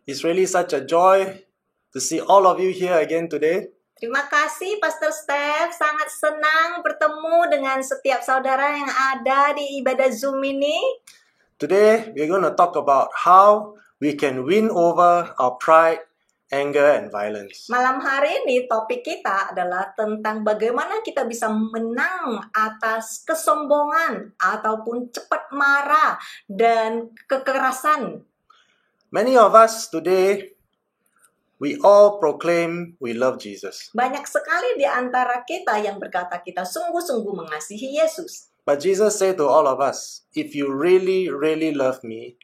It's really such a joy to see all of you here again today. Terima kasih Pastor Steph, sangat senang bertemu dengan setiap saudara yang ada di ibadah Zoom ini. Today, we're going to talk about how we can win over our pride, anger, and violence. Malam hari ini topik kita adalah tentang bagaimana kita bisa menang atas kesombongan ataupun cepat marah dan kekerasan. Many of us today, we all proclaim we love Jesus. Banyak sekali di antara kita yang berkata kita sungguh-sungguh mengasihi Yesus. But Jesus said to all of us, if you really, really love me,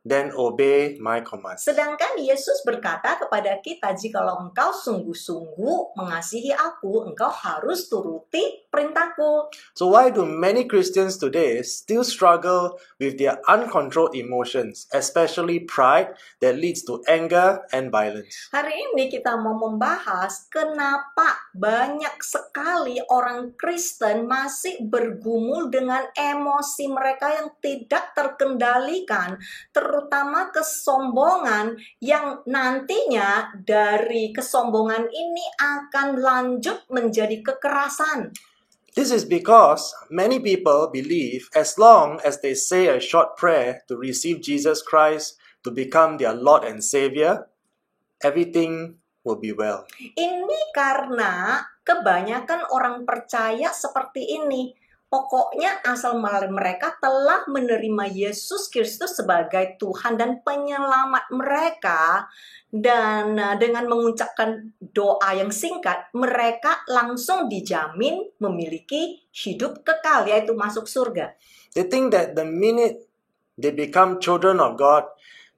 then obey my commands. Sedangkan Yesus berkata kepada kita, jikalau engkau sungguh-sungguh mengasihi aku, engkau harus turuti perintahku. So why do many Christians today still struggle with their uncontrolled emotions, especially pride that leads to anger and violence? Hari ini kita mau membahas kenapa banyak sekali orang Kristen masih bergumul dengan emosi mereka yang tidak terkendalikan, terutama kesombongan yang nantinya dari kesombongan ini akan lanjut menjadi kekerasan. This is because many people believe as long as they say a short prayer to receive Jesus Christ to become their Lord and Savior, everything will be well. Ini karena kebanyakan orang percaya seperti ini. Pokoknya asal mereka telah menerima Yesus Kristus sebagai Tuhan dan penyelamat mereka, dan dengan mengucapkan doa yang singkat, mereka langsung dijamin memiliki hidup kekal, yaitu masuk surga. They think that the minute they become children of God,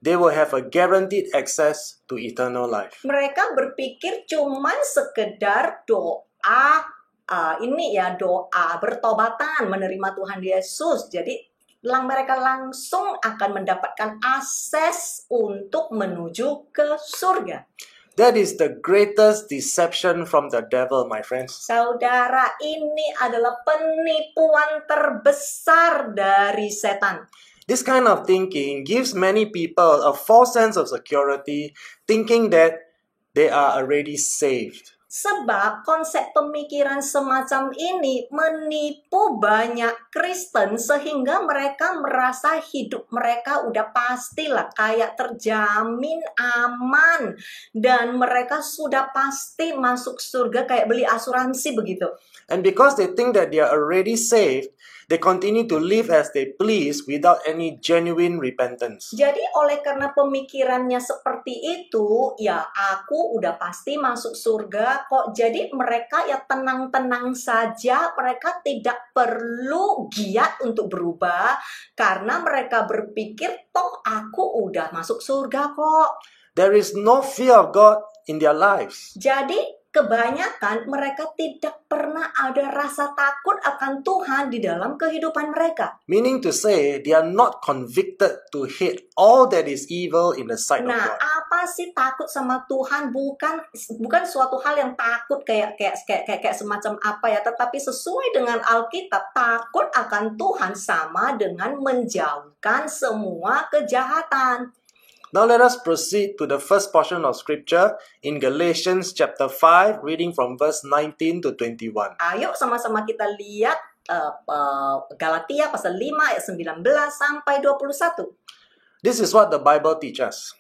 they will have a guaranteed access to eternal life. Mereka berpikir cuman sekedar doa, doa bertobatan, menerima Tuhan Yesus. Jadi mereka langsung akan mendapatkan akses untuk menuju ke surga. That is the greatest deception from the devil, my friends. Saudara, ini adalah penipuan terbesar dari setan. This kind of thinking gives many people a false sense of security, thinking that they are already saved. Sebab konsep pemikiran semacam ini menipu banyak Kristen sehingga mereka merasa hidup mereka udah pastilah kayak terjamin aman dan mereka sudah pasti masuk surga kayak beli asuransi begitu. And because they think that they are already saved, they continue to live as they please without any genuine repentance. Jadi oleh karena pemikirannya seperti itu, ya aku udah pasti masuk surga kok. Jadi mereka ya tenang-tenang saja, mereka tidak perlu giat untuk berubah karena mereka berpikir toh aku udah masuk surga kok. There is no fear of God in their lives. Jadi kebanyakan mereka tidak pernah ada rasa takut akan Tuhan di dalam kehidupan mereka. Meaning to say, they are not convicted to hate all that is evil in the sight of Nah, God. apa sih takut sama Tuhan? Bukan suatu hal yang takut kayak semacam apa ya, tetapi sesuai dengan Alkitab, takut akan Tuhan sama dengan menjauhkan semua kejahatan. Now let us proceed to the first portion of scripture in Galatians chapter 5, reading from verse 19 to 21. Ayo sama-sama kita lihat Galatia pasal 5 ayat 19 sampai 21. This is what the Bible teaches.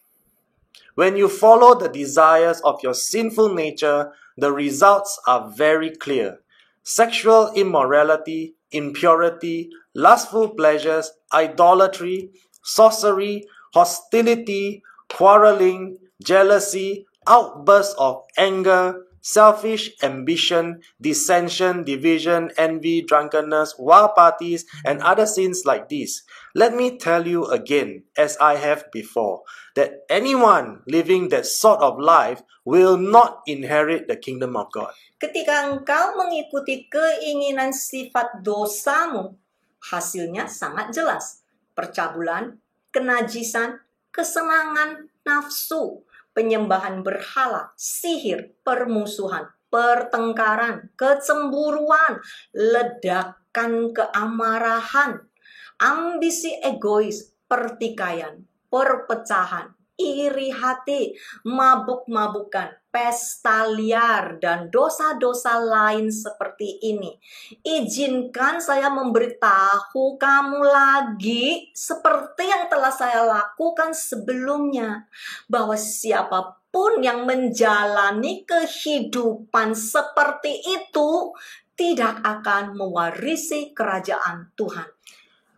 When you follow the desires of your sinful nature, the results are very clear. Sexual immorality, impurity, lustful pleasures, idolatry, sorcery, hostility, quarreling, jealousy, outbursts of anger, selfish ambition, dissension, division, envy, drunkenness, wild parties, and other sins like these. Let me tell you again, as I have before, that anyone living that sort of life will not inherit the kingdom of God. Ketika engkau mengikuti keinginan sifat dosamu, hasilnya sangat jelas. Percabulan, kenajisan, kesenangan nafsu, penyembahan berhala, sihir, permusuhan, pertengkaran, kecemburuan, ledakan keamarahan, ambisi egois, pertikaian, perpecahan, iri hati, mabuk-mabukan, pesta liar, dan dosa-dosa lain seperti ini. Izinkan saya memberitahu kamu lagi seperti yang telah saya lakukan sebelumnya, bahwa siapapun yang menjalani kehidupan seperti itu tidak akan mewarisi kerajaan Tuhan.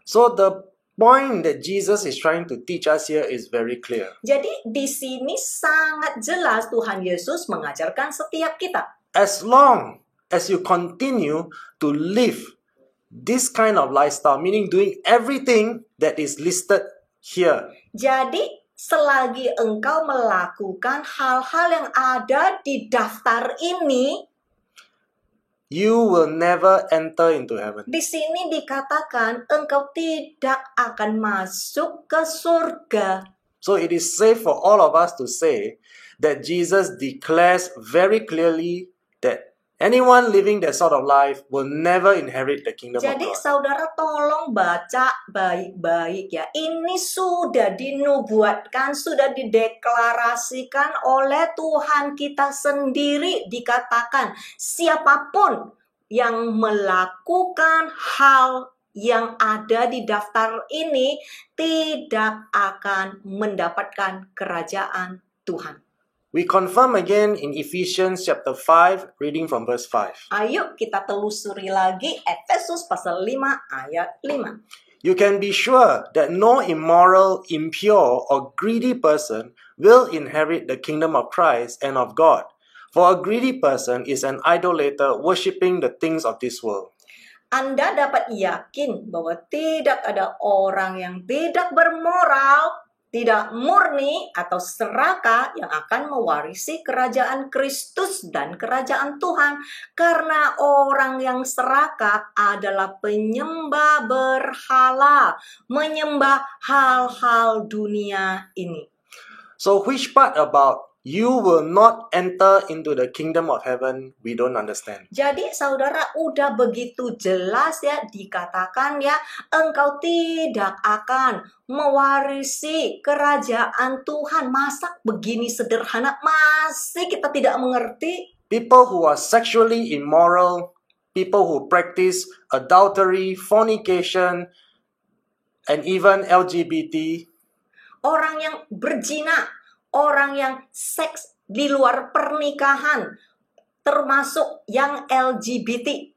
So the point that Jesus is trying to teach us here is very clear. Jadi di sini sangat jelas Tuhan Yesus mengajarkan setiap kita. As long as you continue to live this kind of lifestyle, meaning doing everything that is listed here, Jadi selagi engkau melakukan hal-hal yang ada di daftar ini, you will never enter into heaven. di sini dikatakan engkau tidak akan masuk ke surga. So it is safe for all of us to say that Jesus declares very clearly that anyone living that sort of life will never inherit the kingdom of Jadi God. saudara tolong baca baik-baik ya. Ini sudah dinubuatkan, sudah dideklarasikan oleh Tuhan kita sendiri. Dikatakan siapapun yang melakukan hal yang ada di daftar ini tidak akan mendapatkan kerajaan Tuhan. We confirm again in Ephesians chapter 5, reading from verse 5. Ayo kita telusuri lagi Efesus pasal 5 ayat 5. You can be sure that no immoral, impure, or greedy person will inherit the kingdom of Christ and of God. For a greedy person is an idolater worshipping the things of this world. Anda dapat yakin bahwa tidak ada orang yang tidak bermoral, tidak murni atau serakah yang akan mewarisi kerajaan Kristus dan kerajaan Tuhan. Karena orang yang serakah adalah penyembah berhala, menyembah hal-hal dunia ini. So which part about you will not enter into the kingdom of heaven we don't understand. Jadi saudara udah begitu jelas ya dikatakan ya, engkau tidak akan mewarisi kerajaan Tuhan. Masa begini sederhana masih kita tidak mengerti? People who are sexually immoral, people who practice adultery, fornication, and even LGBT, Orang yang berzina, orang yang seks di luar pernikahan, termasuk yang LGBT.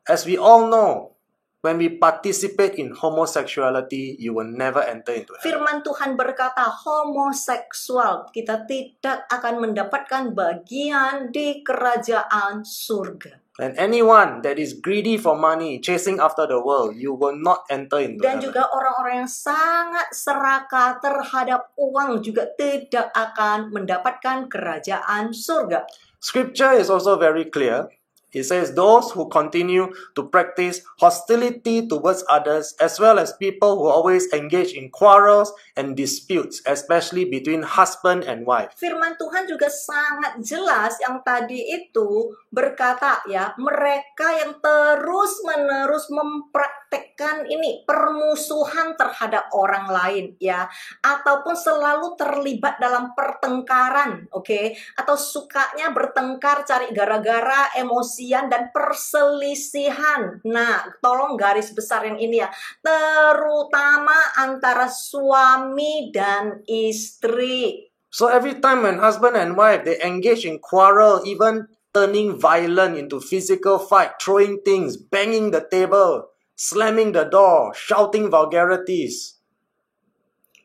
as we all know, when we participate in homosexuality, you will never enter into heaven. Firman Tuhan berkata, homoseksual kita tidak akan mendapatkan bagian di kerajaan surga. And anyone that is greedy for money, chasing after the world, you will not enter into Dan heaven. juga orang-orang yang sangat serakah terhadap uang juga tidak akan mendapatkan kerajaan surga. Scripture is also very clear. It says those who continue to practice hostility towards others, as well as people who always engage in quarrels and disputes, especially between husband and wife. Firman Tuhan juga sangat jelas yang tadi itu berkata ya, mereka yang terus-menerus mempraktekkan ini permusuhan terhadap orang lain ya, ataupun selalu terlibat dalam pertengkaran, oke? Atau sukanya bertengkar, cari gara-gara, emosian dan perselisihan. Nah, tolong garis besar yang ini ya, terutama antara suami dan istri. So every time when husband and wife, they engage in quarrel, even turning violent into physical fight, throwing things, banging the table, slamming the door, shouting vulgarities.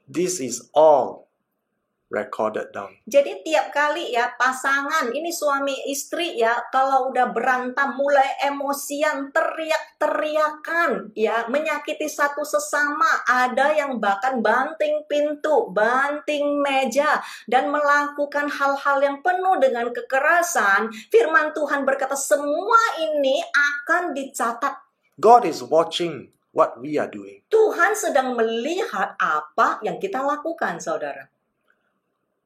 This is all recorded down. Jadi tiap kali ya pasangan, ini suami istri ya, kalau udah berantem mulai emosian, teriak-teriakan ya, menyakiti satu sesama, ada yang bahkan banting pintu, banting meja, dan melakukan hal-hal yang penuh dengan kekerasan. Firman Tuhan berkata semua ini akan dicatat. God is watching what we are doing. Tuhan sedang melihat apa yang kita lakukan, saudara.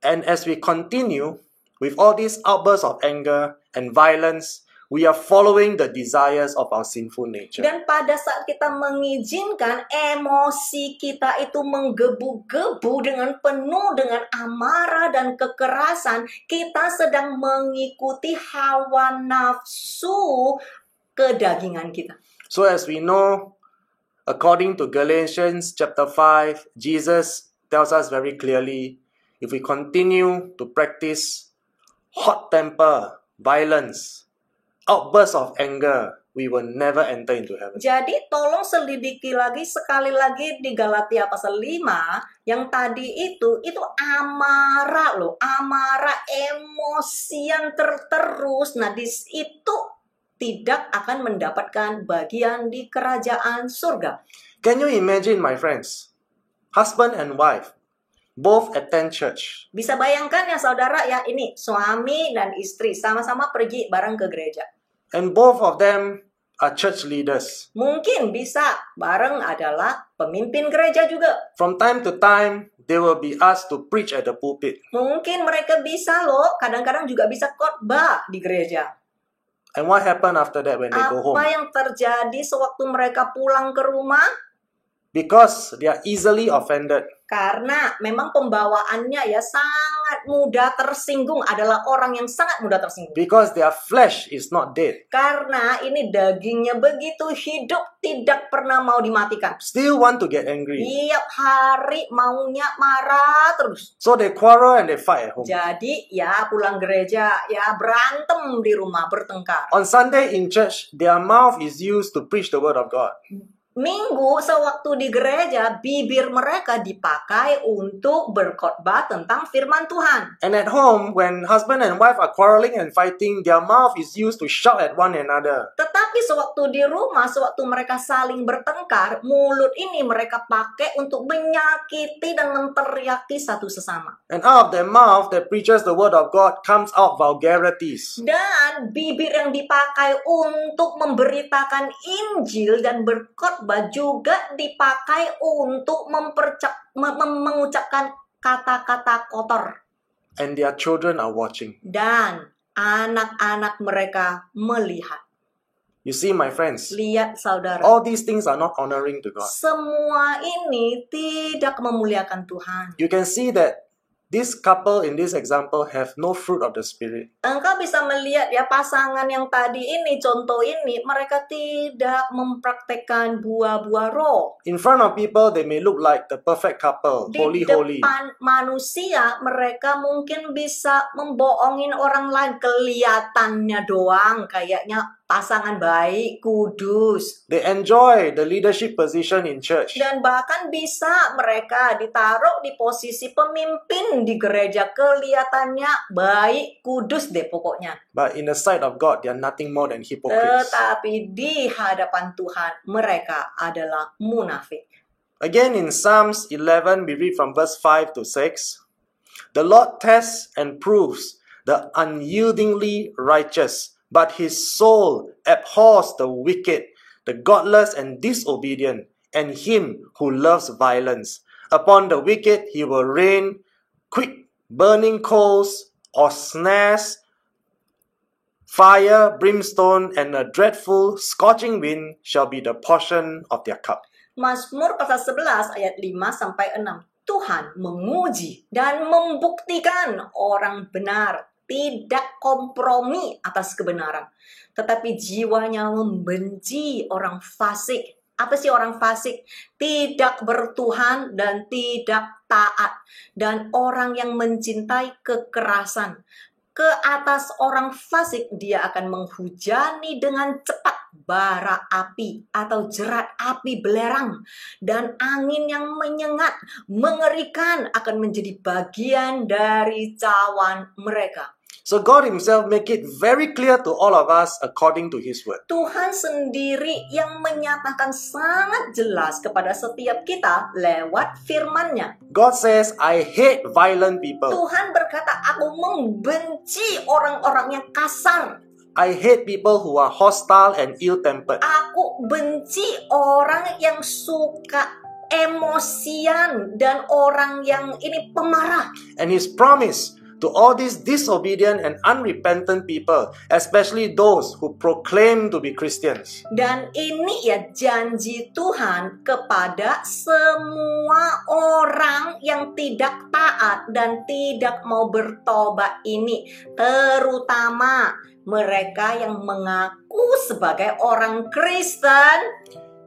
And as we continue with all these outbursts of anger and violence, we are following the desires of our sinful nature. Dan pada saat kita mengizinkan emosi kita itu menggebu-gebu dengan penuh dengan amarah dan kekerasan, kita sedang mengikuti hawa nafsu kedagingan kita. So as we know, according to Galatians chapter 5, Jesus tells us very clearly, if we continue to practice hot temper, violence, outbursts of anger, we will never enter into heaven. Jadi tolong selidiki lagi sekali lagi di Galatia pasal 5 yang tadi itu amarah loh, amarah emosian terus. Nah, itu tidak akan mendapatkan bagian di kerajaan surga. Can you imagine, my friends? Husband and wife both attend church. Bisa bayangkan ya saudara ya, ini suami dan istri sama-sama pergi bareng ke gereja. And both of them are church leaders. Mungkin bisa bareng adalah pemimpin gereja juga. From time to time, they will be asked to preach at the pulpit. Mungkin mereka bisa loh, kadang-kadang juga bisa khotbah di gereja. And what happened after that when they go home? Apa yang terjadi sewaktu mereka pulang ke rumah? Because they are easily offended. Karena memang pembawaannya ya sangat mudah tersinggung, adalah orang yang sangat mudah tersinggung. Because their flesh is not dead. Karena ini dagingnya begitu hidup, tidak pernah mau dimatikan. Still want to get angry. Tiap hari maunya marah terus. So they quarrel and they fight at home. Jadi ya pulang gereja ya berantem di rumah, bertengkar. On Sunday in church, their mouth is used to preach the word of God. Minggu sewaktu di gereja, bibir mereka dipakai untuk berkhotbah tentang firman Tuhan. And at home, when husband and wife are quarreling and fighting, their mouth is used to shout at one another. Tetapi sewaktu di rumah, sewaktu mereka saling bertengkar, mulut ini mereka pakai untuk menyakiti dan menteriaki satu sesama. And out of their mouth that preaches the word of God comes out vulgarities. Dan bibir yang dipakai untuk memberitakan Injil dan berkhotbah juga dipakai untuk mengucapkan kata-kata kotor. And their children are watching. Dan anak-anak mereka melihat. You see, my friends, Lihat saudara, all these things are not honoring to God. semua ini tidak memuliakan Tuhan. You can see that this couple in this example have no fruit of the Spirit. Engkau bisa melihat ya pasangan yang tadi ini, contoh ini, mereka tidak mempraktekkan buah-buah roh. In front of people, they may look like the perfect couple, Di holy. depan manusia, mereka mungkin bisa membohongin orang lain. Kelihatannya doang, kayaknya pasangan baik, kudus. They enjoy the leadership position in church. Dan bahkan bisa mereka ditaruh di posisi pemimpin di gereja. Kelihatannya baik, kudus deh pokoknya. But in the sight of God, they are nothing more than hypocrites. Tetapi di hadapan Tuhan, mereka adalah munafik. Again, in Psalms 11, we read from verse 5 to 6. The Lord tests and proves the unyieldingly righteous, but his soul abhors the wicked, the godless and disobedient, and him who loves violence. Upon the wicked he will rain quick burning coals or snares, fire, brimstone, and a dreadful scorching wind shall be the portion of their cup. Mazmur pasal 11 ayat 5-6. Tuhan menguji dan membuktikan orang benar, tidak kompromi atas kebenaran, tetapi jiwanya membenci orang fasik. Apa sih orang fasik? Tidak bertuhan dan tidak taat, dan orang yang mencintai kekerasan. Ke atas orang fasik dia akan menghujani dengan cepat bara api atau jerat api belerang, dan angin yang menyengat mengerikan akan menjadi bagian dari cawan mereka. So God himself make it very clear to all of us according to his word. Tuhan sendiri yang menyatakan sangat jelas kepada setiap kita lewat firman-Nya. God says, I hate violent people. Tuhan berkata, aku membenci orang-orang yang kasar. I hate people who are hostile and ill-tempered. Aku benci orang yang suka emosian dan orang yang ini pemarah. And his promise to all these disobedient and unrepentant people, especially those who proclaim to be Christians. Dan ini ya janji Tuhan kepada semua orang yang tidak taat dan tidak mau bertobat ini, terutama mereka yang mengaku sebagai orang Kristen.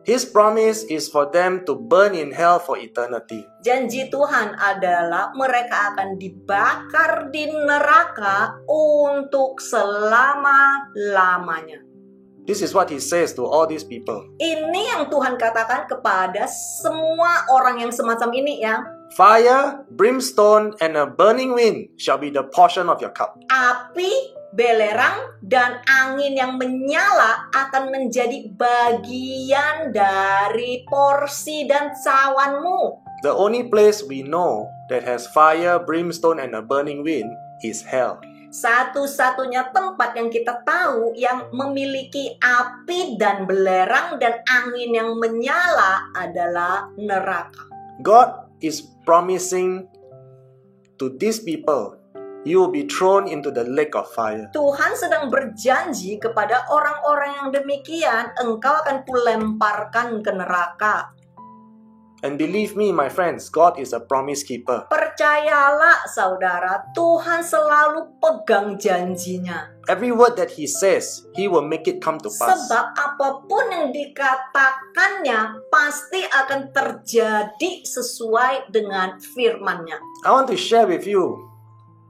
His promise is for them to burn in hell for eternity. Janji Tuhan adalah mereka akan dibakar di neraka untuk selama-lamanya. This is what he says to all these people. Ini yang Tuhan katakan kepada semua orang yang semacam ini ya. Fire, brimstone, and a burning wind shall be the portion of your cup. Api, belerang, dan angin yang menyala akan menjadi bagian dari porsi dan cawanmu. The only place we know that has fire, brimstone, and a burning wind is hell. Satu-satunya tempat yang kita tahu yang memiliki api dan belerang dan angin yang menyala adalah neraka. God is promising to these people, you will be thrown into the lake of fire. Tuhan sedang berjanji kepada orang-orang yang demikian, engkau akan kulemparkan ke neraka. And believe me, my friends, God is a promise keeper. Percayalah saudara, Tuhan selalu pegang janjinya. Every word that He says, He will make it come to pass. Sebab apapun yang dikatakannya pasti akan terjadi sesuai dengan firman-Nya. I want to share with you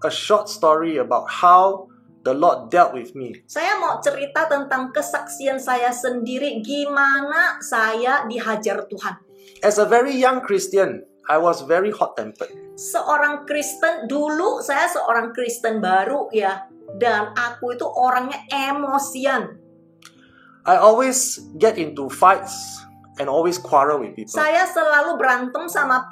a short story about how the Lord dealt with me. Saya mau cerita tentang kesaksian saya sendiri, gimana saya dihajar Tuhan. As a very young Christian, I was very hot-tempered. Seorang Kristen, dulu saya seorang Kristen baru ya. Dan aku itu orangnya emosian. I always get into fights and always quarrel with people. Saya selalu berantem sama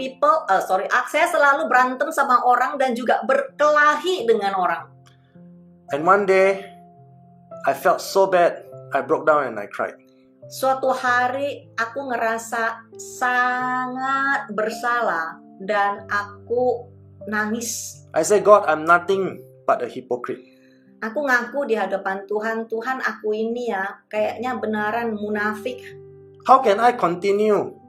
saya selalu berantem sama orang dan juga berkelahi dengan orang. And one day, I felt so bad, I broke down and I cried. Suatu hari aku ngerasa sangat bersalah dan aku nangis. I said, God, I'm nothing but a hypocrite. Aku ngaku di hadapan Tuhan, Tuhan aku ini ya kayaknya beneran munafik. How can I continue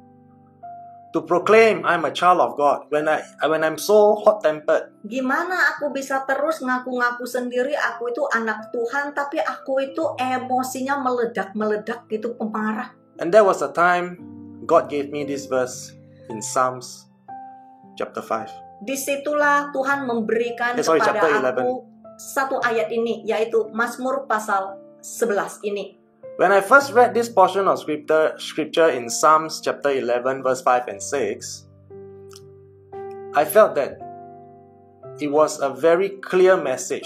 to proclaim I'm a child of God when I'm so hot-tempered? Gimana aku bisa terus ngaku-ngaku sendiri aku itu anak Tuhan, tapi aku itu emosinya meledak-meledak gitu, pemarah. And there was a time God gave me this verse in Psalms chapter 5. Disitulah Tuhan memberikan chapter kepada 11. aku satu ayat ini, yaitu Mazmur pasal 11 ini. When I first read this portion of scripture in Psalms chapter 11 verse 5 and 6, I felt that it was a very clear message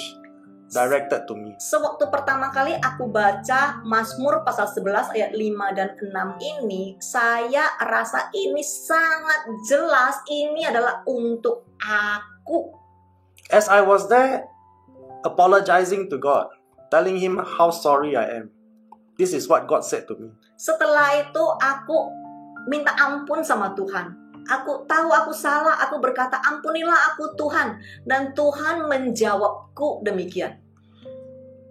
directed to me. Sewaktu pertama kali aku baca Mazmur pasal 11 ayat 5 dan 6 ini, saya rasa ini sangat jelas, ini adalah untuk aku. As I was there apologizing to God, telling Him how sorry I am, this is what God said to me. Setelah itu aku minta ampun sama Tuhan. Aku tahu aku salah, aku berkata ampunilah aku Tuhan. Dan Tuhan menjawabku demikian.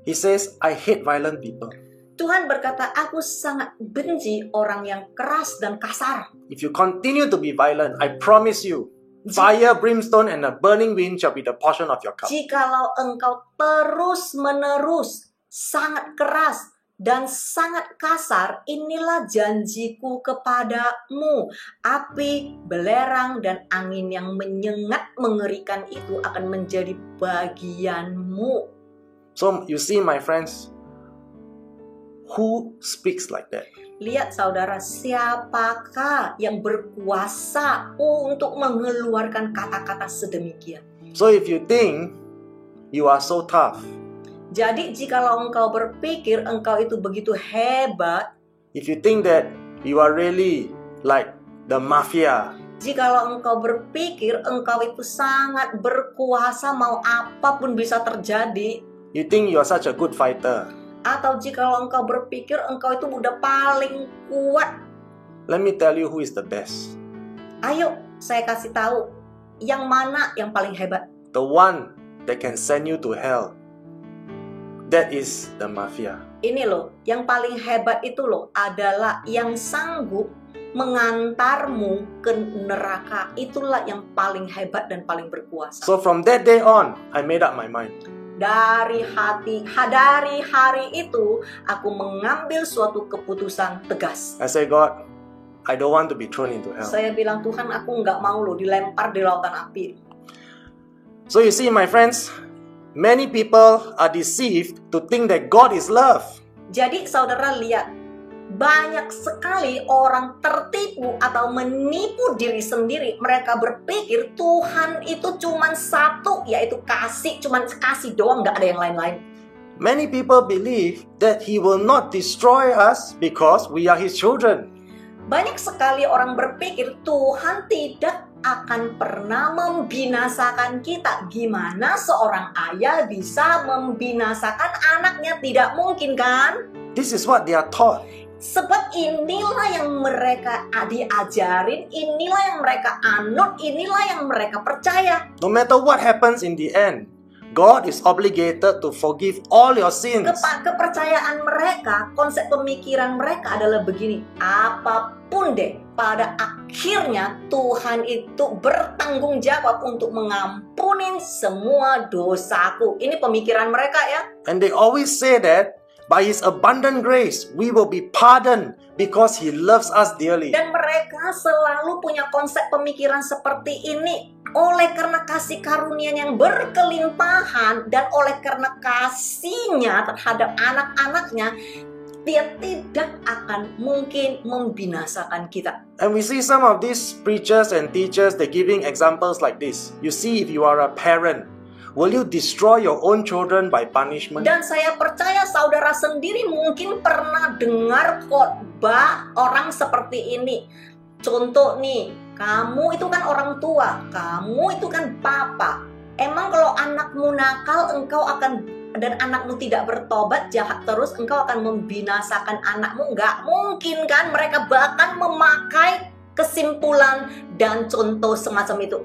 He says, I hate violent people. Tuhan berkata, aku sangat benci orang yang keras dan kasar. If you continue to be violent, I promise you, fire, brimstone, and a burning wind shall be the portion of your cup. Jikalau engkau terus-menerus sangat keras dan sangat kasar, inilah janjiku kepadamu. Api, belerang, dan angin yang menyengat mengerikan itu akan menjadi bagianmu. So you see, my friends, who speaks like that? Lihat saudara, siapakah yang berkuasa untuk mengeluarkan kata-kata sedemikian? So if you think you are so tough, jadi jikalau engkau berpikir engkau itu begitu hebat, if you think that you are really like the mafia, jikalau engkau berpikir engkau itu sangat berkuasa, mau apapun bisa terjadi, you think you are such a good fighter, atau jikalau engkau berpikir engkau itu udah paling kuat, let me tell you who is the best. Ayo saya kasih tahu yang mana yang paling hebat. The one that can send you to hell. That is the mafia. Ini loh, yang paling hebat itu loh adalah yang sanggup mengantarmu ke neraka. Itulah yang paling hebat dan paling berkuasa. So from that day on, I made up my mind. Dari hari itu, aku mengambil suatu keputusan tegas. I say, God, I don't want to be thrown into hell. Saya bilang, Tuhan, aku nggak mau loh dilempar di lautan api. So you see, my friends, many people are deceived to think that God is love. Jadi saudara lihat, banyak sekali orang tertipu atau menipu diri sendiri. Mereka berpikir Tuhan itu cuma satu, yaitu kasih, cuma kasih doang, nggak ada yang lain-lain. Many people believe that He will not destroy us because we are His children. Banyak sekali orang berpikir Tuhan tidak akan pernah membinasakan kita. Gimana seorang ayah bisa membinasakan anaknya? Tidak mungkin kan? This is what they are taught. Sebab inilah yang mereka diajarin, inilah yang mereka anut, inilah yang mereka percaya. No matter what happens in the end, God is obligated to forgive all your sins. Kepercayaan mereka, konsep pemikiran mereka adalah begini. Apapun deh, pada akhirnya Tuhan itu bertanggung jawab untuk mengampuni semua dosaku. Ini pemikiran mereka ya. And they always say that by His abundant grace, we will be pardoned because He loves us dearly. Dan mereka selalu punya konsep pemikiran seperti ini. Oleh karena kasih karunia yang berkelimpahan dan oleh karena kasihnya terhadap anak-anaknya, Dia tidak akan mungkin membinasakan kita. And we see some of these preachers and teachers, they're giving examples like this. You see, if you are a parent, will you destroy your own children by punishment? Dan saya percaya saudara sendiri mungkin pernah dengar khotbah orang seperti ini. Contoh nih, kamu itu kan orang tua, kamu itu kan papa. Emang kalau anakmu nakal, engkau akan, dan anakmu tidak bertobat, jahat terus, engkau akan membinasakan anakmu? Nggak mungkin kan? Mereka bahkan memakai kesimpulan dan contoh semacam itu.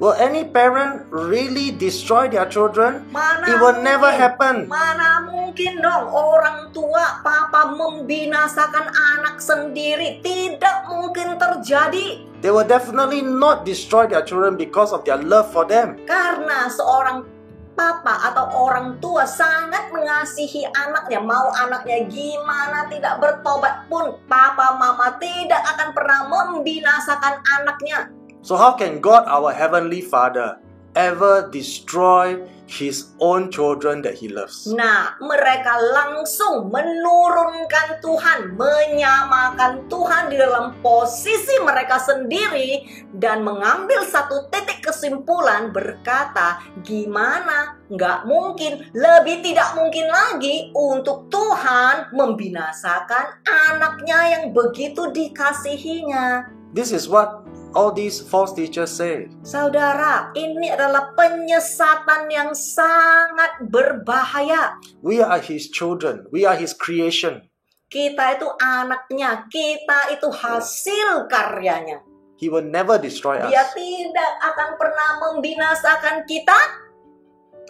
Will any parent really destroy their children? Mana It will mungkin, never happen. Mana mungkin dong orang tua, papa membinasakan anak sendiri. Tidak mungkin terjadi. They will definitely not destroy their children because of their love for them. Karena seorang papa atau orang tua sangat mengasihi anaknya. Mau anaknya gimana tidak bertobat pun, papa mama tidak akan pernah membinasakan anaknya. So how can God, our Heavenly Father, ever destroy His own children that He loves? Nah, mereka langsung menurunkan Tuhan, menyamakan Tuhan di dalam posisi mereka sendiri dan mengambil satu titik kesimpulan berkata, gimana? Nggak mungkin, lebih tidak mungkin lagi untuk Tuhan membinasakan anaknya yang begitu dikasihinya. This is what all these false teachers say. Saudara, ini adalah penyesatan yang sangat berbahaya. We are His children. We are His creation. Kita itu anaknya, kita itu hasil karyanya. He will never destroy us. Dia tidak akan pernah membinasakan kita.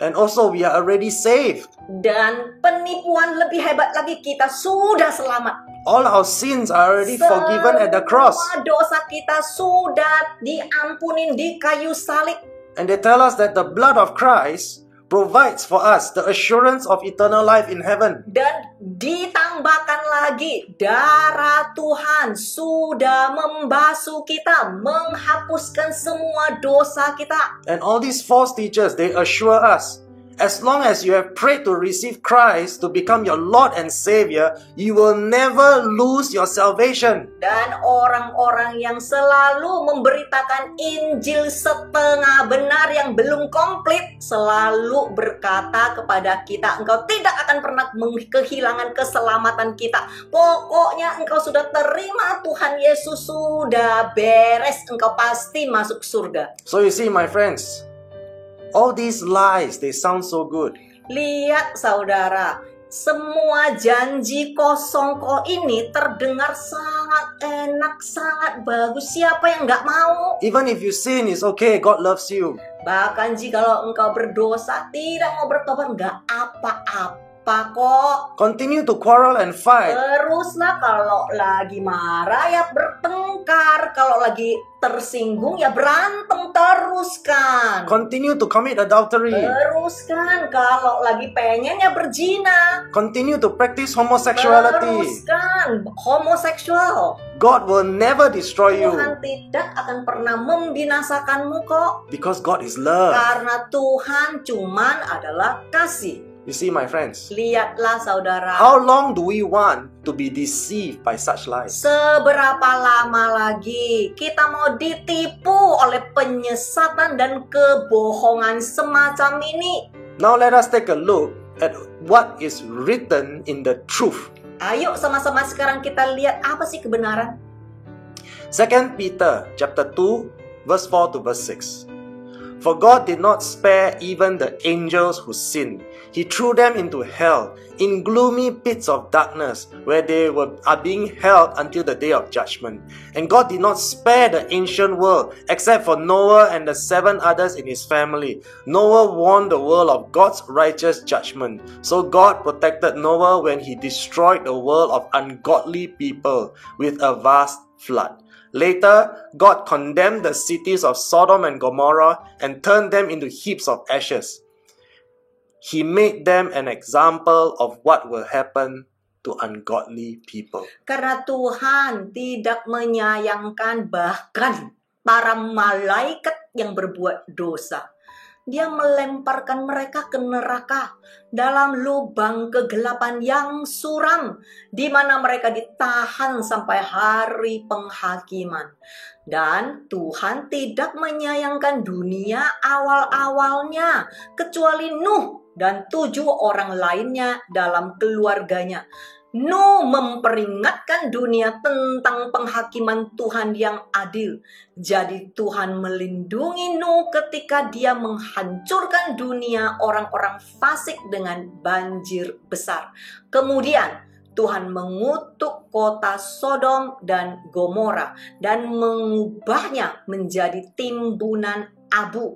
And also we are already saved. Dan penipuan lebih hebat lagi, kita sudah selamat. All our sins are already forgiven at the cross. Semua dosa kita sudah diampuni di kayu salib. And they tell us that the blood of Christ provides for us the assurance of eternal life in heaven. Dan ditambahkan lagi, darah Tuhan sudah membasuh kita, menghapuskan semua dosa kita. And all these false teachers, they assure us, as long as you have prayed to receive Christ to become your Lord and Savior, you will never lose your salvation. Dan orang-orang yang selalu memberitakan Injil setengah benar yang belum komplit selalu berkata kepada kita, engkau tidak akan pernah kehilangan keselamatan kita. Pokoknya engkau sudah terima Tuhan Yesus, sudah beres, engkau pasti masuk surga. So you see, my friends, all these lies, they sound so good. Lihat saudara, semua janji kosong ini terdengar sangat enak, sangat bagus. Siapa yang nggak mau? Even if you sin, it's okay, God loves you. Bahkan jikalau engkau berdosa, tidak mau bertobat, nggak apa-apa kok. Continue to quarrel and fight. Teruslah kalau lagi marah ya bertengkar, kalau lagi tersinggung ya berantem, teruskan. Continue to commit adultery. Teruskan, kalau lagi pengen ya berzina. Continue to practice homosexuality. Teruskan, homoseksual. God will never destroy you Tuhan tidak akan pernah membinasakanmu kok. because God is love. Karena Tuhan cuman adalah kasih. You see, my friends, Lihatlah saudara, how long do we want to be deceived by such lies? seberapa lama lagi kita mau ditipu oleh penyesatan dan kebohongan semacam ini? Now let us take a look at what is written in the truth. Ayo sama-sama sekarang kita lihat apa sih kebenaran. 2 Peter chapter 2 verse 4 to verse 6. For God did not spare even the angels who sinned. He threw them into hell, in gloomy pits of darkness, where they are being held until the day of judgment. And God did not spare the ancient world, except for Noah and the 7 others in his family. Noah warned the world of God's righteous judgment. So God protected Noah when he destroyed the world of ungodly people with a vast flood. Later, God condemned the cities of Sodom and Gomorrah and turned them into heaps of ashes. He made them an example of what will happen to ungodly people. Karena Tuhan tidak menyayangkan bahkan para malaikat yang berbuat dosa. Dia melemparkan mereka ke neraka dalam lubang kegelapan yang suram, di mana mereka ditahan sampai hari penghakiman. Dan Tuhan tidak menyayangkan dunia awal-awalnya, kecuali Nuh dan 7 orang lainnya dalam keluarganya. Nuh memperingatkan dunia tentang penghakiman Tuhan yang adil. Jadi Tuhan melindungi Nuh ketika dia menghancurkan dunia orang-orang fasik dengan banjir besar. Kemudian Tuhan mengutuk kota Sodom dan Gomora dan mengubahnya menjadi timbunan abu.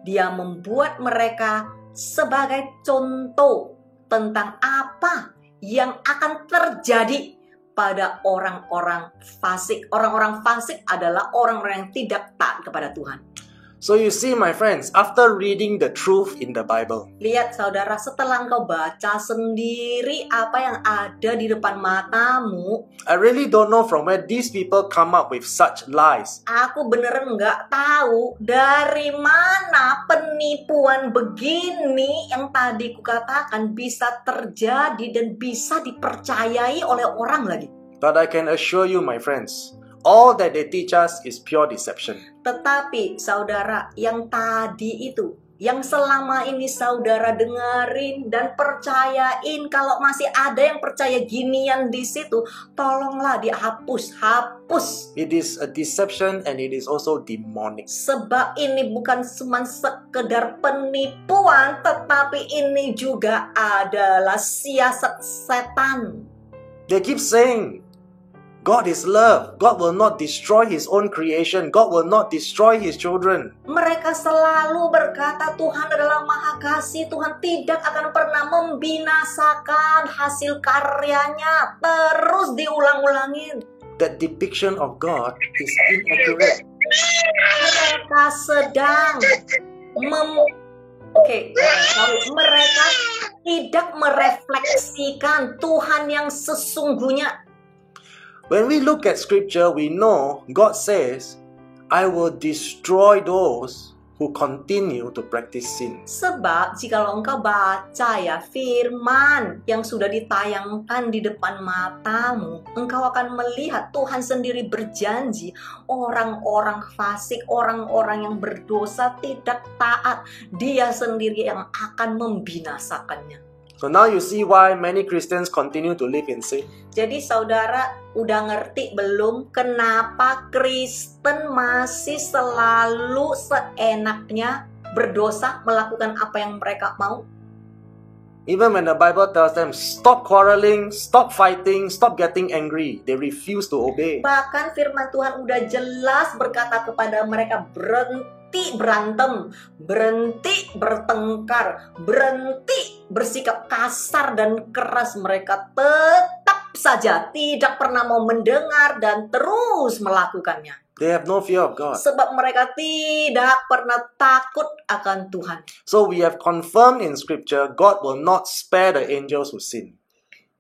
Dia membuat mereka sebagai contoh tentang apa yang akan terjadi pada orang-orang fasik. Orang-orang fasik adalah orang-orang yang tidak taat kepada Tuhan. So you see, my friends, after reading the truth in the Bible, Lihat saudara, setelah engkau baca sendiri apa yang ada di depan matamu, I really don't know from where these people come up with such lies. aku beneran nggak tahu dari mana penipuan begini yang tadi kukatakan bisa terjadi dan bisa dipercayai oleh orang lagi. But I can assure you, my friends, all that they teach us is pure deception. Tetapi saudara, yang tadi itu, yang selama ini saudara dengerin dan percayain, kalau masih ada yang percaya ginian di situ, tolonglah hapus. It is a deception and it is also demonic. Sebab ini bukan cuma sekedar penipuan, tetapi ini juga adalah siasat setan. They keep saying, God is love. God will not destroy His own creation. God will not destroy His children. Mereka selalu berkata Tuhan adalah Maha Kasih. Tuhan tidak akan pernah membinasakan hasil karyanya. Terus diulang-ulangin. That depiction of God is inaccurate. Mereka sedang mereka tidak merefleksikan Tuhan yang sesungguhnya. When we look at scripture, we know God says, I will destroy those who continue to practice sin. Sebab jikalau engkau baca ya firman yang sudah ditayangkan di depan matamu, engkau akan melihat Tuhan sendiri berjanji orang-orang fasik, orang-orang yang berdosa tidak taat, Dia sendiri yang akan membinasakannya. So now you see why many Christians continue to live in sin. Jadi saudara udah ngerti belum kenapa Kristen masih selalu seenaknya berdosa, melakukan apa yang mereka mau? Even when the Bible tells them, stop quarreling, stop fighting, stop getting angry, they refuse to obey. Bahkan firman Tuhan udah jelas berkata kepada mereka, berhenti berhenti berantem, berhenti bertengkar, berhenti bersikap kasar dan keras. Mereka tetap saja tidak pernah mau mendengar dan terus melakukannya. They have no fear of God. Sebab mereka tidak pernah takut akan Tuhan. So we have confirmed in Scripture, God will not spare the angels who sin.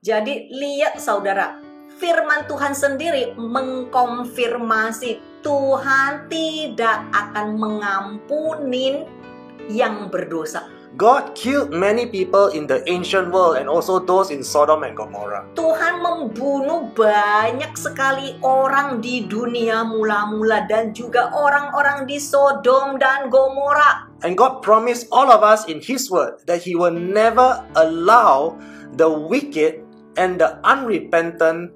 Jadi lihat saudara, firman Tuhan sendiri mengkonfirmasi Tuhan tidak akan mengampuni yang berdosa. God killed many people in the ancient world and also those in Sodom and Gomorrah. Tuhan membunuh banyak sekali orang di dunia mula-mula dan juga orang-orang di Sodom dan Gomora. And God promised all of us in His word that He will never allow the wicked and the unrepentant,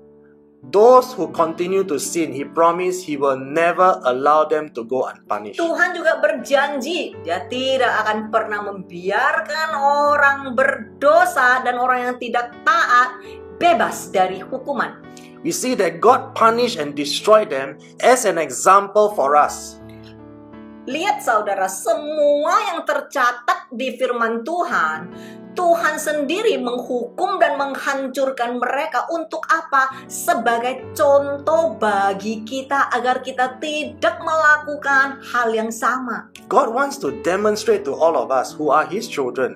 those who continue to sin, He promised He will never allow them to go unpunished. Tuhan juga berjanji Dia tidak akan pernah membiarkan orang berdosa dan orang yang tidak taat bebas dari hukuman. We see that God punished and destroyed them as an example for us. Lihat saudara, semua yang tercatat di firman Tuhan, Tuhan sendiri menghukum dan menghancurkan mereka untuk apa? Sebagai contoh bagi kita agar kita tidak melakukan hal yang sama. God wants to demonstrate to all of us who are His children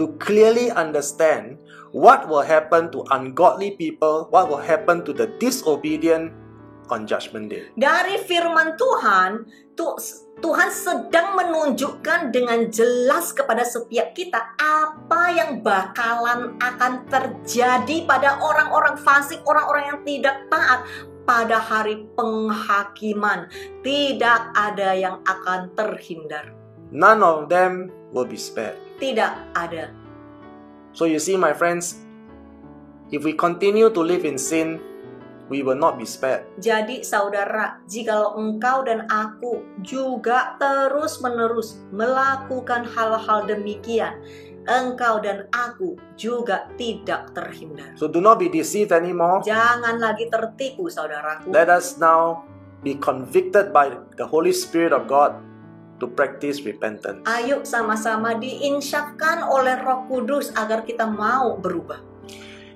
to clearly understand what will happen to ungodly people, what will happen to the disobedient on Judgment Day. Dari firman Tuhan, Tuhan sedang menunjukkan dengan jelas kepada setiap kita apa yang bakalan akan terjadi pada orang-orang fasik, orang-orang yang tidak taat pada hari penghakiman. Tidak ada yang akan terhindar. None of them will be spared. Tidak ada. So you see, my friends, if we continue to live in sin, we will not be spared. Jadi saudara, jikalau engkau dan aku juga terus-menerus melakukan hal-hal demikian, engkau dan aku juga tidak terhindar. So do not be deceived anymore. Jangan lagi tertipu, saudaraku. Let us now be convicted by the Holy Spirit of God to practice repentance. Ayo sama-sama diinsyafkan oleh Roh Kudus agar kita mau berubah.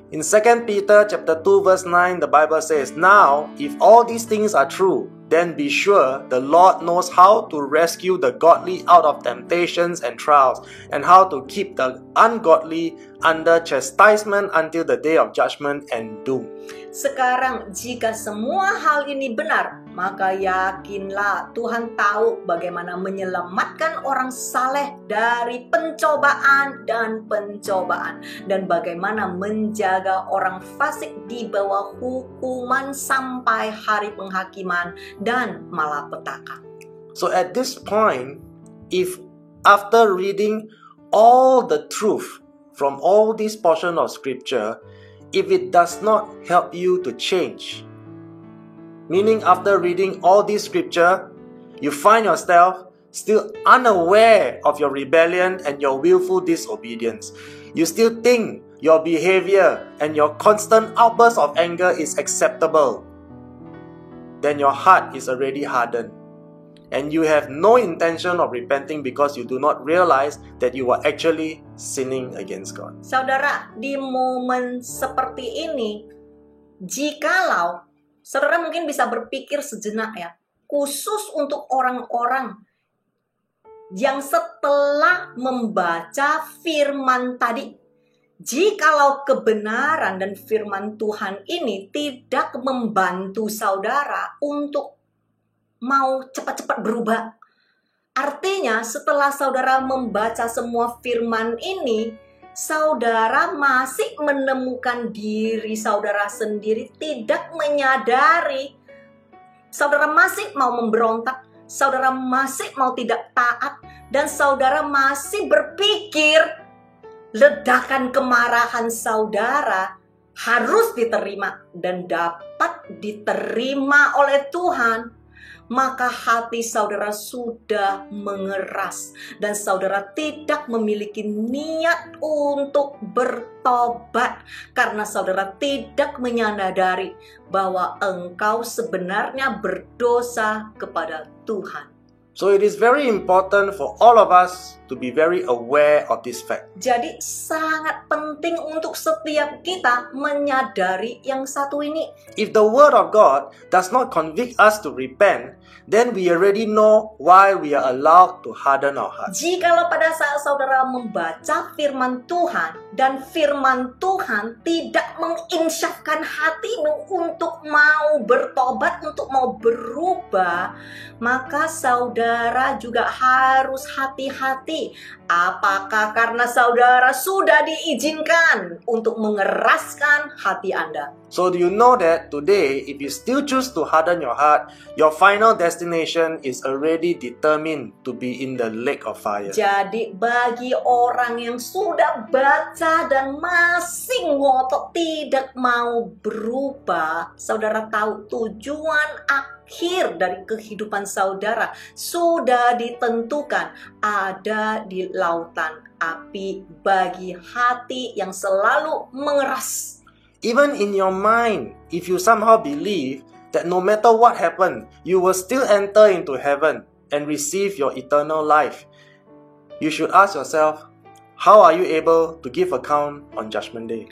In 2 Peter chapter 2 verse 9, the Bible says, "Now, if all these things are true, then be sure the Lord knows how to rescue the godly out of temptations and trials, and how to keep the ungodly under chastisement until the day of judgment and doom." Sekarang, jika semua hal ini benar, maka yakinlah Tuhan tahu bagaimana menyelamatkan orang saleh dari pencobaan dan pencobaan, dan bagaimana menjaga orang fasik di bawah hukuman sampai hari penghakiman dan malapetaka. So at this point, if after reading all the truth from all this portion of scripture, if it does not help you to change, meaning after reading all this scripture, you find yourself still unaware of your rebellion and your willful disobedience, you still think your behavior and your constant outburst of anger is acceptable, then your heart is already hardened, and you have no intention of repenting because you do not realize that you are actually sinning against God. Saudara, di momen seperti ini, jikalau saudara mungkin bisa berpikir sejenak ya, khusus untuk orang-orang yang setelah membaca firman tadi, jikalau kebenaran dan firman Tuhan ini tidak membantu saudara untuk mau cepat-cepat berubah. Artinya setelah saudara membaca semua firman ini, saudara masih menemukan diri saudara sendiri tidak menyadari. Saudara masih mau memberontak, saudara masih mau tidak taat, dan saudara masih berpikir ledakan kemarahan saudara harus diterima dan dapat diterima oleh Tuhan. Maka hati saudara sudah mengeras dan saudara tidak memiliki niat untuk bertobat karena saudara tidak menyadari bahwa engkau sebenarnya berdosa kepada Tuhan. So it is very important for all of us to be very aware of this fact. Jadi sangat penting untuk setiap kita menyadari yang satu ini. If the word of God does not convict us to repent, then we already know why we are allowed to harden our hearts. Jikalau pada saat saudara membaca firman Tuhan dan firman Tuhan tidak menginsyafkan hatimu untuk mau bertobat, untuk mau berubah, maka saudara juga harus hati-hati. Apakah karena saudara sudah diizinkan untuk mengeraskan hati Anda? So do you know that today, if you still choose to harden your heart, your final destination is already determined to be in the lake of fire. Jadi bagi orang yang sudah baca dan masih ngotot tidak mau berubah, saudara tahu tujuan akhir dari kehidupan saudara sudah ditentukan, ada di lautan api bagi hati yang selalu mengeras. Even in your mind, if you somehow believe that no matter what happened, you will still enter into heaven and receive your eternal life, you should ask yourself, how are you able to give account on Judgment Day?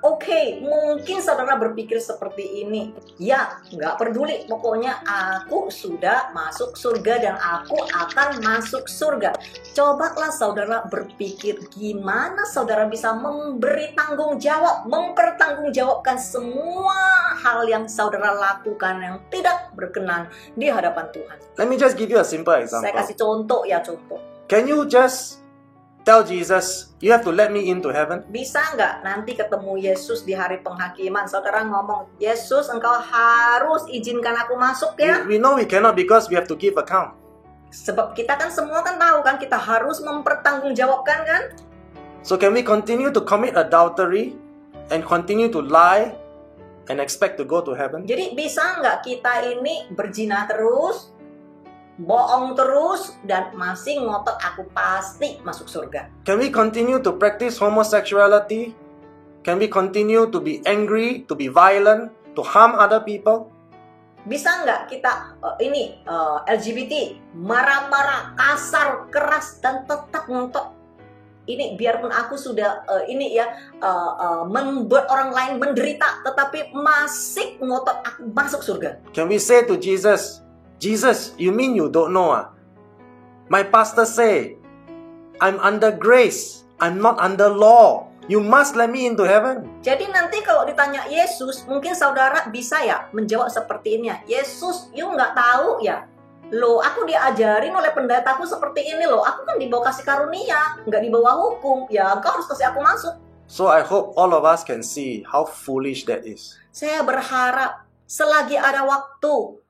Oke, mungkin saudara berpikir seperti ini. Ya, nggak peduli. Pokoknya aku sudah masuk surga dan aku akan masuk surga. Cobalah saudara berpikir gimana saudara bisa memberi tanggung jawab, mempertanggungjawabkan semua hal yang saudara lakukan yang tidak berkenan di hadapan Tuhan. Let me just give you a simple example. Saya kasih contoh. Can you just tell Jesus, you have to let me into heaven? Bisa nggak nanti ketemu Yesus di hari penghakiman, saudara ngomong, Yesus engkau harus izinkan aku masuk ya? We know we cannot because we have to give account. Sebab kita kan semua kan tahu kan, kita harus mempertanggungjawabkan kan? So can we continue to commit adultery and continue to lie and expect to go to heaven? Jadi bisa nggak kita ini berzina terus, bohong terus, dan masih ngotot aku pasti masuk surga? Can we continue to practice homosexuality? Can we continue to be angry, to be violent, to harm other people? Bisa nggak kita LGBT marah-marah, kasar, keras, dan tetap ngotot? Ini biarpun aku sudah membuat orang lain menderita, tetapi masih ngotot aku masuk surga. Can we say to Jesus, Jesus, you mean you don't know? My pastor say, I'm under grace, I'm not under law. You must let me into heaven. Jadi nanti kalau ditanya Yesus, mungkin saudara bisa ya menjawab seperti ini ya. Yesus, you nggak tahu ya? Loh, aku diajarin oleh pendetaku seperti ini loh. Aku kan dibawa kasih karunia, nggak dibawa hukum. Ya, engkau harus kasih aku masuk. So I hope all of us can see how foolish that is. Saya berharap selagi ada waktu,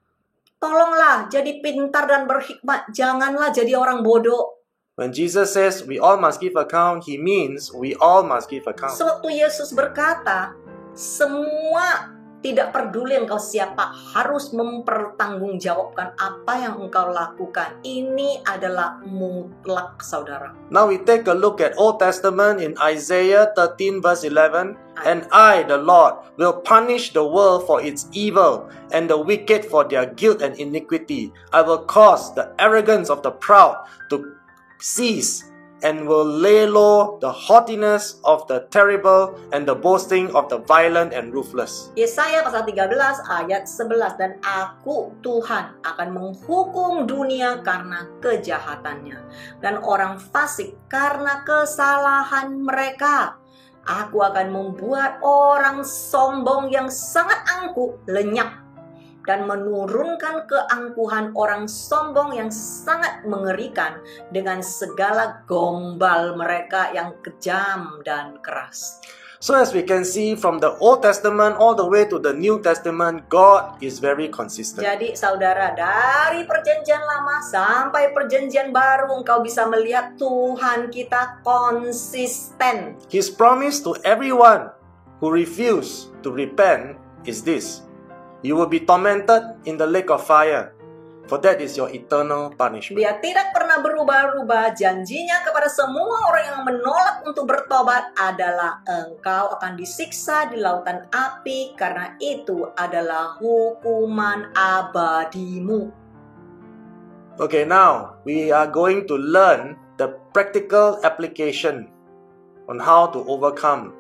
tolonglah jadi pintar dan berhikmat. Janganlah jadi orang bodoh. When Jesus says we all must give account, He means we all must give account. Sewaktu Yesus berkata, semua, tidak peduli engkau siapa, harus mempertanggungjawabkan apa yang engkau lakukan. Ini adalah mutlak, saudara. Now we take a look at Old Testament in Isaiah 13 verse 11. And I, the Lord, will punish the world for its evil and the wicked for their guilt and iniquity. I will cause the arrogance of the proud to cease and will lay low the haughtiness of the terrible and the boasting of the violent and ruthless. Yesaya pasal 13 ayat 11, dan aku Tuhan akan menghukum dunia karena kejahatannya dan orang fasik karena kesalahan mereka. Aku akan membuat orang sombong yang sangat angkuh lenyap dan menurunkan keangkuhan orang sombong yang sangat mengerikan dengan segala gombal mereka yang kejam dan keras. So as we can see from the Old Testament all the way to the New Testament, God is very consistent. Jadi saudara, dari perjanjian lama sampai perjanjian baru, engkau bisa melihat Tuhan kita konsisten. His promise to everyone who refuse to repent is this: you will be tormented in the lake of fire, for that is your eternal punishment. Dia tidak pernah berubah-ubah. Janjinya kepada semua orang yang menolak untuk bertobat adalah engkau akan disiksa di lautan api, karena itu adalah hukuman abadimu. Okay, now we are going to learn the practical application on how to overcome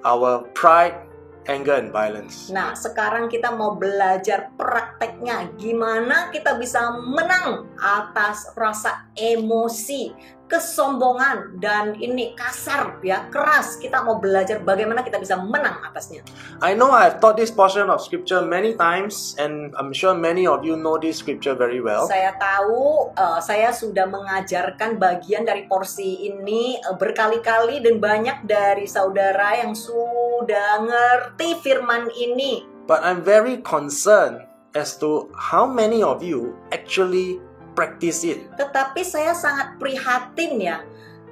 our pride, anger, and violence. Nah, sekarang kita mau belajar prakteknya gimana kita bisa menang atas rasa emosi, kesombongan, dan ini kasar ya, keras. Kita mau belajar bagaimana kita bisa menang atasnya. I know I have taught this portion of scripture many times, and I'm sure many of you know this scripture very well. Saya tahu saya sudah mengajarkan bagian dari porsi ini berkali-kali, dan banyak dari saudara yang sudah ngerti firman ini. But I'm very concerned as to how many of you actually practice it. Tetapi saya sangat prihatin ya,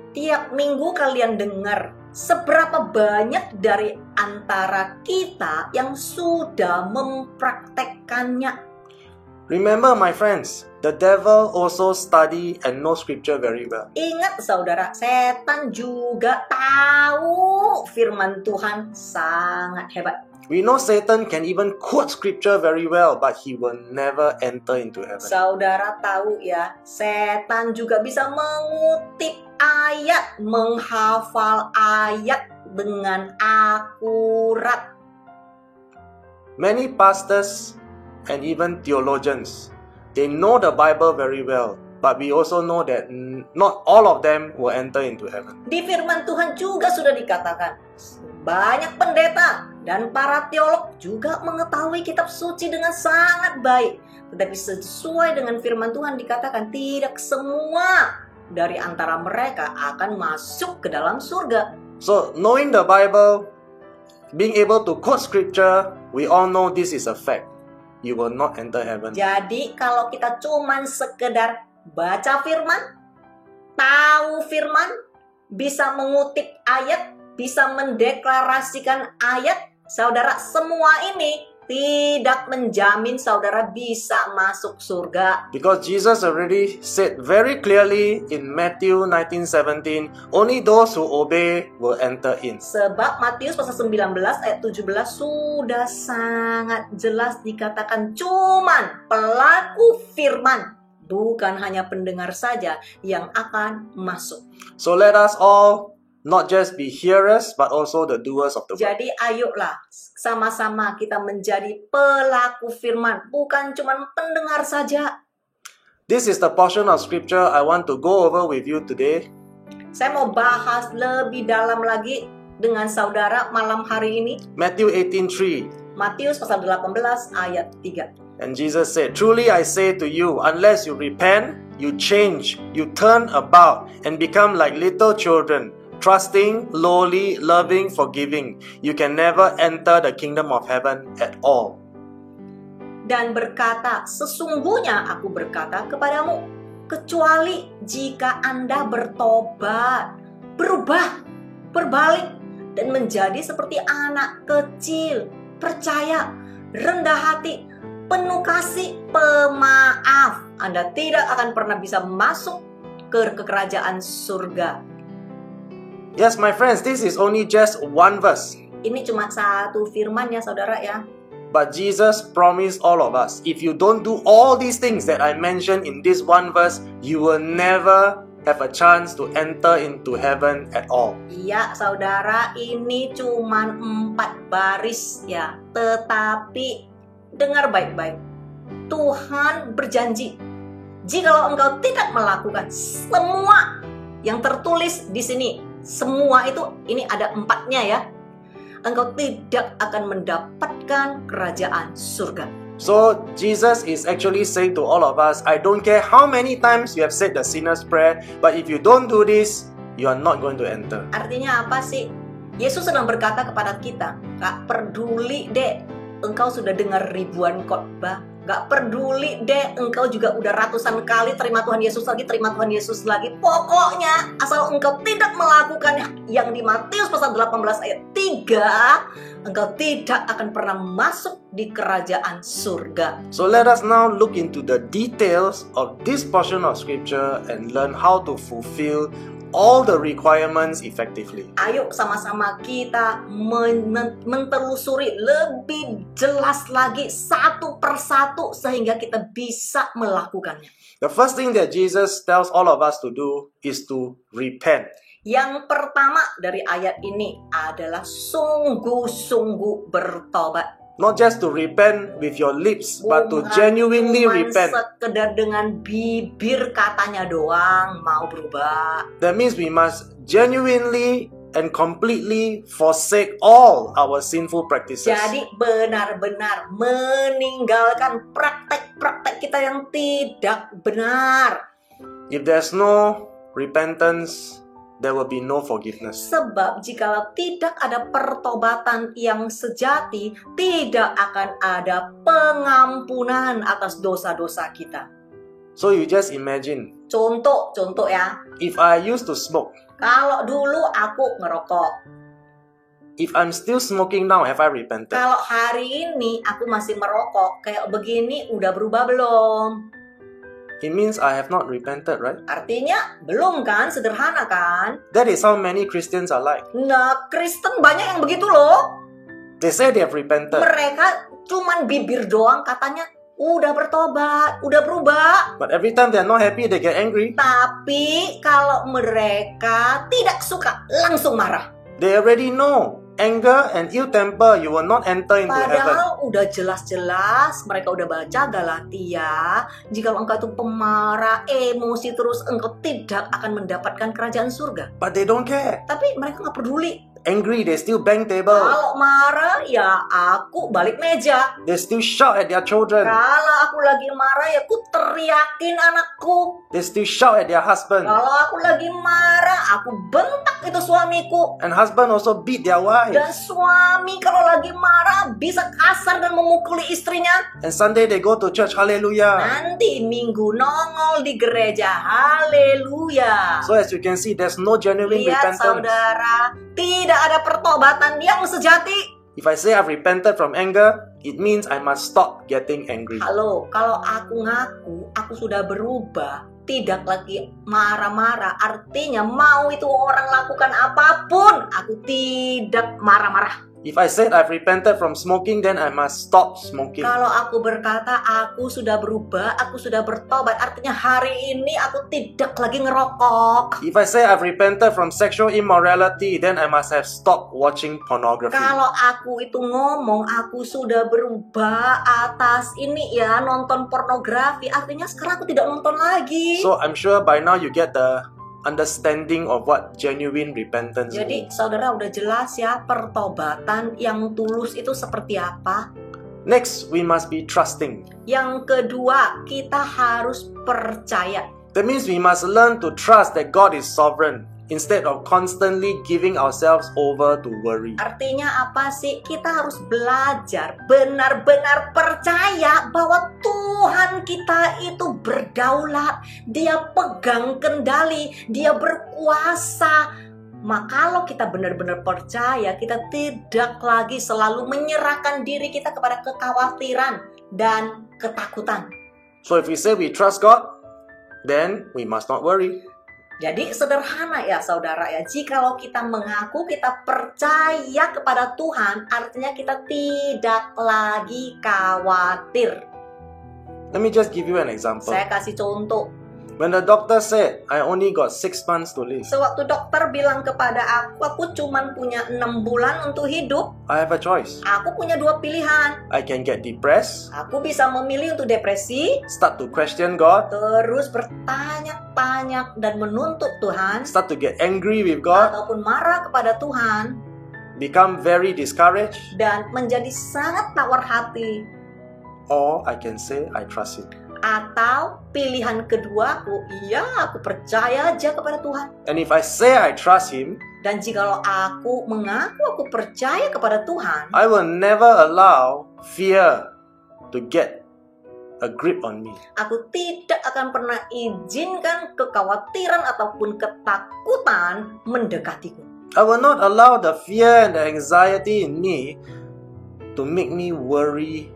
tiap minggu kalian dengar seberapa banyak dari antara kita yang sudah mempraktekkannya. Remember, my friends, the devil also study and know scripture very well. Ingat saudara, setan juga tahu firman Tuhan sangat hebat. We know Satan can even quote scripture very well, but he will never enter into heaven. Saudara tahu ya, setan juga bisa mengutip ayat, menghafal ayat dengan akurat. Many pastors and even theologians, they know the Bible very well, but we also know that not all of them will enter into heaven. Di firman Tuhan juga sudah dikatakan, banyak pendeta dan para teolog juga mengetahui kitab suci dengan sangat baik. Tetapi sesuai dengan firman Tuhan dikatakan, tidak semua dari antara mereka akan masuk ke dalam surga. So, knowing the Bible, being able to quote scripture, we all know this is a fact. You will not enter heaven. Jadi kalau kita cuman sekedar baca firman, tahu firman, bisa mengutip ayat, bisa mendeklarasikan ayat, saudara, semua ini tidak menjamin saudara bisa masuk surga. Because Jesus already said very clearly in Matthew 19:17, only those who obey will enter in. Sebab Matius pasal 19 ayat 17 sudah sangat jelas dikatakan cuman pelaku firman, bukan hanya pendengar saja yang akan masuk. So let us all not just be hearers, but also the doers of the word. Jadi ayolah sama-sama kita menjadi pelaku firman, bukan cuma pendengar saja. This is the portion of scripture I want to go over with you today. Saya mau bahas lebih dalam lagi dengan saudara malam hari ini. Matthew 18:3. Matius pasal 18 ayat 3. And Jesus said, "Truly I say to you, unless you repent, you change, you turn about, and become like little children, trusting, lowly, loving, forgiving, you can never enter the kingdom of heaven at all." Dan berkata, sesungguhnya aku berkata kepadamu, kecuali jika Anda bertobat, berubah, berbalik, dan menjadi seperti anak kecil, percaya, rendah hati, penuh kasih, pemaaf, Anda tidak akan pernah bisa masuk ke kerajaan surga. Yes, my friends, this is only just one verse. Ini cuma satu firman ya saudara ya. But Jesus promised all of us, if you don't do all these things that I mentioned in this one verse, you will never have a chance to enter into heaven at all. Iya saudara, ini cuma 4 baris ya. Tetapi dengar baik-baik, Tuhan berjanji, jikalau engkau tidak melakukan semua yang tertulis di sini, semua itu, ini ada 4-nya ya, engkau tidak akan mendapatkan kerajaan surga. So Jesus is actually saying to all of us, I don't care how many times you have said the sinner's prayer, but if you don't do this, you are not going to enter. Artinya apa sih? Yesus sedang berkata kepada kita, gak peduli deh engkau sudah dengar ribuan khotbah, gak peduli deh engkau juga udah ratusan kali terima Tuhan Yesus lagi, terima Tuhan Yesus lagi. Pokoknya asal engkau tidak melakukan yang di Matius pasal 18 ayat 3, engkau tidak akan pernah masuk di kerajaan surga. So let us now look into the details of this portion of scripture and learn how to fulfill all the requirements effectively. Ayo sama-sama kita mentelusuri lebih jelas lagi satu persatu sehingga kita bisa melakukannya. The first thing that Jesus tells all of us to do is to repent. Yang pertama dari ayat ini adalah sungguh-sungguh bertobat. Not just to repent with your lips, but to genuinely repent. Sekedar dengan bibir katanya doang mau berubah. That means we must genuinely and completely forsake all our sinful practices. Jadi benar-benar meninggalkan praktek-praktek kita yang tidak benar. If there's no repentance, there will be no forgiveness. Sebab jikalau tidak ada pertobatan yang sejati, tidak akan ada pengampunan atas dosa-dosa kita. So you just imagine, Contoh ya. if I used to smoke, Kalau dulu aku ngerokok. if I'm still smoking now, have I repented? Kalau hari ini aku masih merokok, kayak begini udah berubah belum? It means I have not repented, right? Artinya belum kan, sederhana kan? That is how many Christians are like. Nah, Kristen banyak yang begitu loh. They say they have repented, Mereka cuman bibir doang katanya udah bertobat, udah berubah. but every time they're not happy, they get angry. Tapi kalau mereka tidak suka, langsung marah. They already know anger and ill temper, you will not enter into heaven. Padahal udah jelas-jelas mereka udah baca Galatia, jika engkau itu pemarah, emosi terus, engkau tidak akan mendapatkan kerajaan surga. But they don't care. Tapi mereka nggak peduli. Angry, they still bang table. Kalau marah, ya aku balik meja. They still shout at their children. Kalau aku lagi marah, ya aku teriakin anakku. They still shout at their husband. Kalau aku lagi marah, aku bentak itu suamiku. And husband also beat their wife. Dan suami kalau lagi marah bisa kasar dan memukuli istrinya. And Sunday they go to church, hallelujah. Nanti minggu nongol di gereja, haleluya. So as you can see, there's no genuine Lihat repentance. saudara, tidak ada pertobatan yang sejati. If I say I've repented from anger, it means I must stop getting angry. Halo, kalau aku ngaku aku sudah berubah, tidak lagi marah-marah, artinya mau itu orang lakukan apapun, aku tidak marah-marah. If I said I've repented from smoking, then I must stop smoking. Kalau aku berkata aku sudah berubah, aku sudah bertobat, artinya hari ini aku tidak lagi ngerokok. If I say I've repented from sexual immorality, then I must have stopped watching pornography. Kalau aku itu ngomong aku sudah berubah atas ini ya, nonton pornografi, artinya sekarang aku tidak nonton lagi. So I'm sure by now you get the understanding of what genuine repentance Jadi means. saudara udah jelas ya pertobatan yang tulus itu seperti apa. Next, we must be trusting. Yang kedua, kita harus percaya. That means we must learn to trust that God is sovereign instead of constantly giving ourselves over to worry. Artinya apa sih? Kita harus belajar benar-benar percaya bahwa Tuhan kita itu berdaulat. Dia pegang kendali, Dia berkuasa. Maka kalau kita benar-benar percaya, kita tidak lagi selalu menyerahkan diri kita kepada kekhawatiran dan ketakutan. So if we say we trust God, then we must not worry. Jadi sederhana ya saudara ya, jikalau kita mengaku kita percaya kepada Tuhan, artinya kita tidak lagi khawatir. Let me just give you an example. Saya kasih contoh. When the doctor said, I only got 6 months to live, Sewaktu dokter bilang kepada aku cuman punya 6 bulan untuk hidup, I have a choice. aku punya 2 pilihan. I can get depressed, Aku bisa memilih untuk depresi, start to question God, terus bertanya-tanya dan menuntut Tuhan, start to get angry with God, ataupun marah kepada Tuhan, become very discouraged, dan menjadi sangat tawar hati. or I can say I trust Him. Atau pilihan keduaku, iya aku percaya aja kepada Tuhan. And if I say I trust Him, Dan jikalau aku mengaku aku percaya kepada Tuhan, I will never allow fear to get a grip on me. aku tidak akan pernah izinkan kekhawatiran ataupun ketakutan mendekatiku. I will not allow the fear and the anxiety in me to make me worry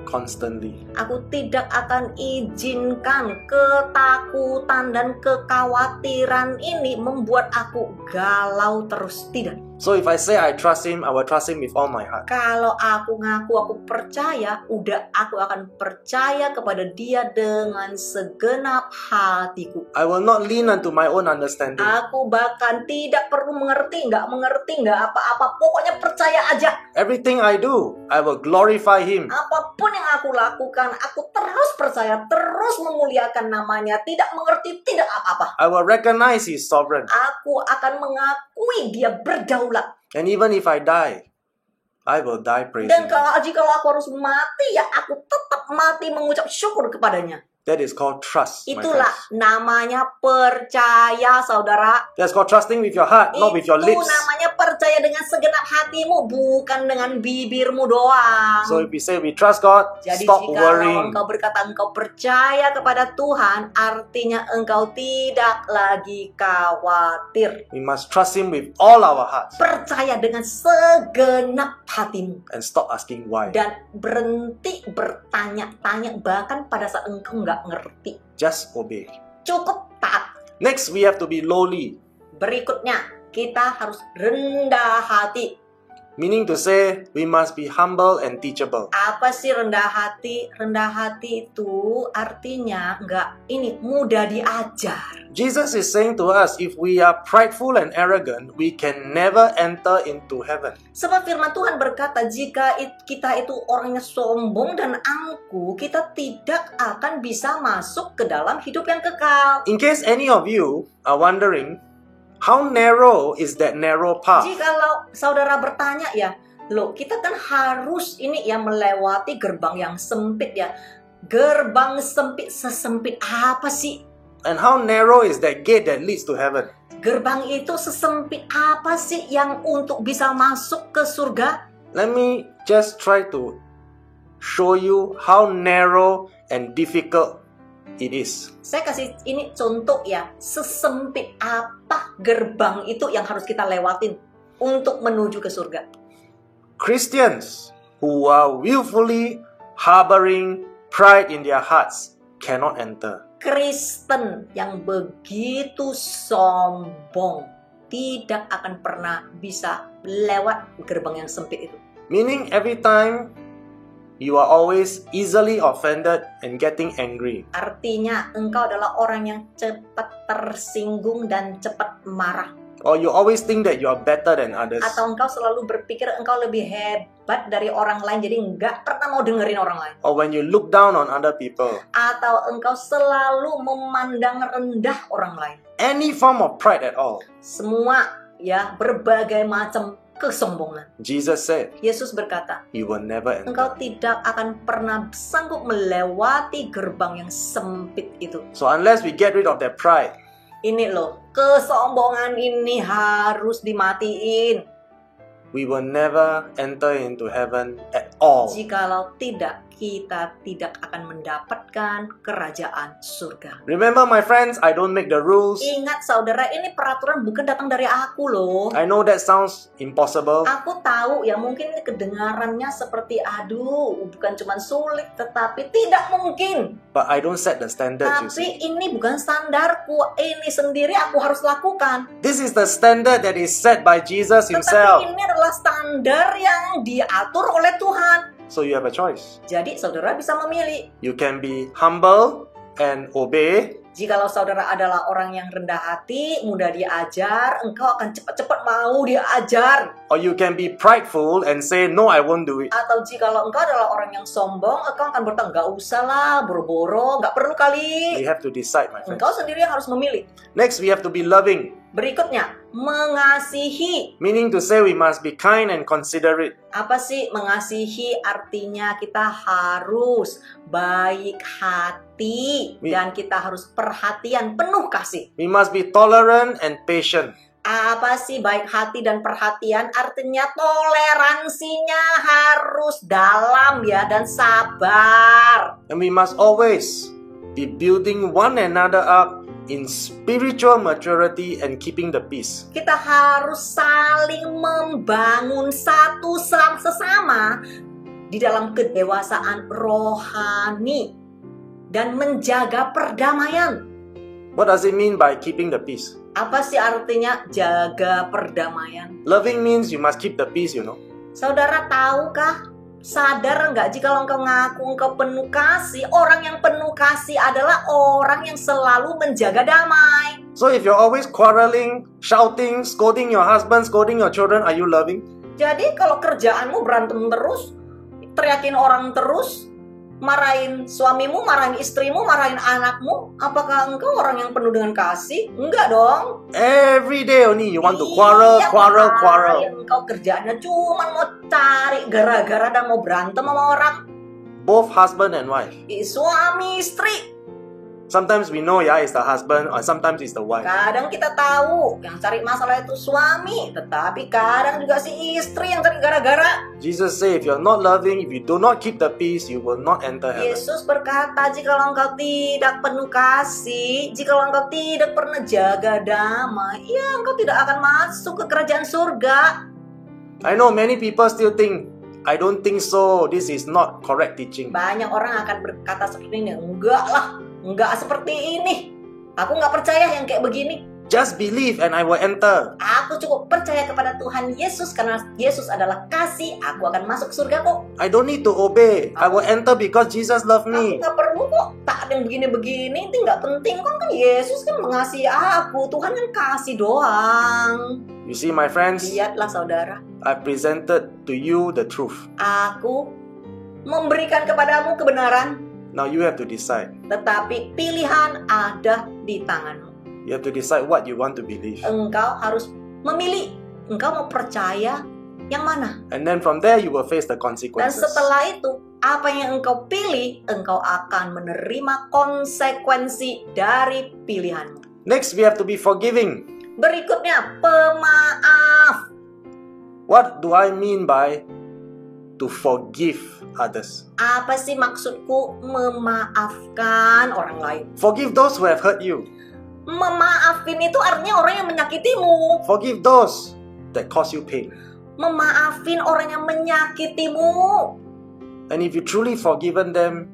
constantly. Aku tidak akan izinkan ketakutan dan kekhawatiran ini membuat aku galau terus. Tidak. So if I say I trust Him, I will trust Him with all my heart. Kalau aku ngaku aku percaya, udah aku akan percaya kepada Dia dengan segenap hatiku. I will not lean unto my own understanding. Aku bahkan tidak perlu mengerti, nggak apa-apa. Pokoknya percaya aja. Everything I do, I will glorify Him. Apapun yang aku lakukan, aku terus percaya, terus memuliakan namanya. Tidak mengerti, tidak apa-apa. I will recognize He's sovereign. Aku akan mengakui Dia berdaulat. And even if I die, I will die praising Dan Him. jika aku harus mati, ya aku tetap mati mengucap syukur kepadanya. That is called trust, my Itulah friends. namanya percaya, saudara. That's called trusting with your heart, not with your Itu lips. namanya percaya dengan segenap hatimu, bukan dengan bibirmu doang. So if we say we trust God, Jadi stop jika worrying. engkau berkata engkau percaya kepada Tuhan, artinya engkau tidak lagi khawatir. We must trust Him with all our hearts Percaya dengan segenap hatimu. and stop asking why. Dan berhenti bertanya-tanya, bahkan pada saat engkau nggak ngerti. Just obey. Cukup taat. Next, we have to be lowly, Berikutnya, kita harus rendah hati. meaning to say we must be humble and teachable. Apa sih rendah hati? Rendah hati itu artinya mudah diajar. Jesus is saying to us, if we are prideful and arrogant, we can never enter into heaven. Sebab firman Tuhan berkata, jika kita itu orangnya sombong dan angkuh, kita tidak akan bisa masuk ke dalam hidup yang kekal. In case any of you are wondering, how narrow is that narrow path? Jikalau saudara bertanya ya, loh kita kan harus melewati gerbang yang sempit ya. Gerbang sempit, sesempit apa sih? And how narrow is that gate that leads to heaven? Gerbang itu sesempit apa sih yang untuk bisa masuk ke surga? Let me just try to show you how narrow and difficult it is. Saya kasih ini contoh ya, sesempit apa gerbang itu yang harus kita lewatin untuk menuju ke surga. Christians who are willfully harboring pride in their hearts cannot enter. Kristen yang begitu sombong tidak akan pernah bisa lewat gerbang yang sempit itu. Meaning every time you are always easily offended and getting angry. Artinya engkau adalah orang yang cepat tersinggung dan cepat marah. Or you always think that you are better than others. Atau engkau selalu berpikir engkau lebih hebat dari orang lain, jadi nggak pernah mau dengerin orang lain. Or when you look down on other people. Atau engkau selalu memandang rendah orang lain. Any form of pride at all. Semua ya, berbagai macam kesombongan. Jesus said, Yesus berkata, you will never enter. engkau tidak akan pernah sanggup melewati gerbang yang sempit itu. So unless we get rid of that pride, Ini loh, kesombongan ini harus dimatiin. we will never enter into heaven at all. Jikalau tidak, kita tidak akan mendapatkan kerajaan surga. Remember my friends, I don't make the rules. Ingat saudara, ini peraturan bukan datang dari aku loh. I know that sounds impossible. Aku tahu ya, mungkin ini kedengarannya seperti bukan cuma sulit, tetapi tidak mungkin. But I don't set the standards, you see. Tapi ini bukan standarku, ini sendiri aku harus lakukan. This is the standard that is set by Jesus Tetapi himself. ini adalah standar yang diatur oleh Tuhan. So you have a choice. Jadi saudara bisa memilih. You can be humble and obey, Jikalau saudara adalah orang yang rendah hati, mudah diajar, engkau akan cepat-cepat mau diajar. or you can be prideful and say, no, I won't do it. Atau jikalau engkau adalah orang yang sombong, engkau akan berkata, nggak usah lah, boro-boro, nggak perlu kali. We have to decide, my friend. Engkau sendiri yang harus memilih. Next, we have to be loving, Berikutnya, mengasihi. meaning to say we must be kind and considerate. Apa sih mengasihi? Artinya kita harus baik hati dan kita harus perhatian, penuh kasih. We must be tolerant and patient. Apa sih baik hati dan perhatian? Artinya toleransinya harus dalam ya, dan sabar. And we must always be building one another up in spiritual maturity and keeping the peace. Kita harus saling membangun satu sama sesama di dalam kedewasaan rohani dan menjaga perdamaian. What does it mean by keeping the peace? Apa sih artinya jaga perdamaian? Loving means you must keep the peace, you know. Saudara tahukah? Sadar nggak jika engkau ngaku engkau penuh kasih? Orang yang penuh kasih adalah orang yang selalu menjaga damai. So if you're always quarreling, shouting, scolding your husband, scolding your children, are you loving? Jadi kalau kerjaanmu berantem terus, teriakin orang terus, marahin suamimu, marahin istrimu, marahin anakmu, apakah engkau orang yang penuh dengan kasih? Enggak dong. Every day only you want to quarrel, Iya, quarrel, makanya quarrel. Engkau kerjaannya cuma mau cari gara-gara dan mau berantem sama orang. Both husband and wife. Suami istri. Sometimes we know, yeah, it's the husband, or sometimes it's the wife. Kadang kita tahu yang cari masalah itu suami, tetapi kadang juga si istri yang cari gara-gara. Jesus said, if you're not loving, if you do not keep the peace, you will not enter heaven. Yesus berkata, jikalau engkau tidak penuh kasih, jikalau engkau tidak pernah jaga damai, ya engkau tidak akan masuk ke kerajaan surga. I know many people still think, I don't think so, this is not correct teaching. Banyak orang akan berkata seperti ini, enggak lah, enggak seperti ini. Aku nggak percaya yang kayak begini. Just believe and I will enter. Aku cukup percaya kepada Tuhan Yesus karena Yesus adalah kasih. Aku akan masuk surga kok. I don't need to obey. I will enter because Jesus loved Aku me. nggak perlu kok. Tak ada yang begini-begini. Itu nggak penting kan Yesus kan mengasihi aku. Tuhan kan kasih doang. You see, my friends, Lihatlah saudara. I presented to you the truth. Aku memberikan kepadamu kebenaran. Now you have to decide. Tetapi pilihan ada di tanganmu. You have to decide what you want to believe. Engkau harus memilih. Engkau mau percaya yang mana? And then from there you will face the Dan consequences. setelah itu, apa yang engkau pilih, engkau akan menerima konsekuensi dari pilihanmu. Next, we have to be forgiving. Berikutnya, pemaaf. What do I mean by to forgive others? Apa sih maksudku memaafkan orang lain? Forgive those who have hurt you. Memaafin itu artinya orang yang menyakitimu. Forgive those that cause you pain. Memaafin orang yang menyakitimu. And if you truly forgiven them,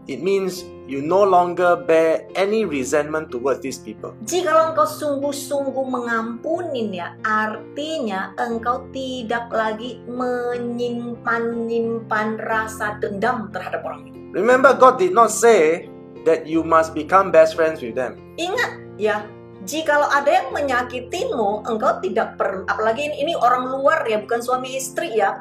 it means you no longer bear any resentment towards these people. Jikalau engkau sungguh-sungguh mengampunin ya, artinya engkau tidak lagi menyimpan rasa dendam terhadap orang itu. Remember, God did not say that you must become best friends with them. Ingat ya, jikalau ada yang menyakitimu, engkau tidak perlu, apalagi ini orang luar ya, bukan suami istri ya,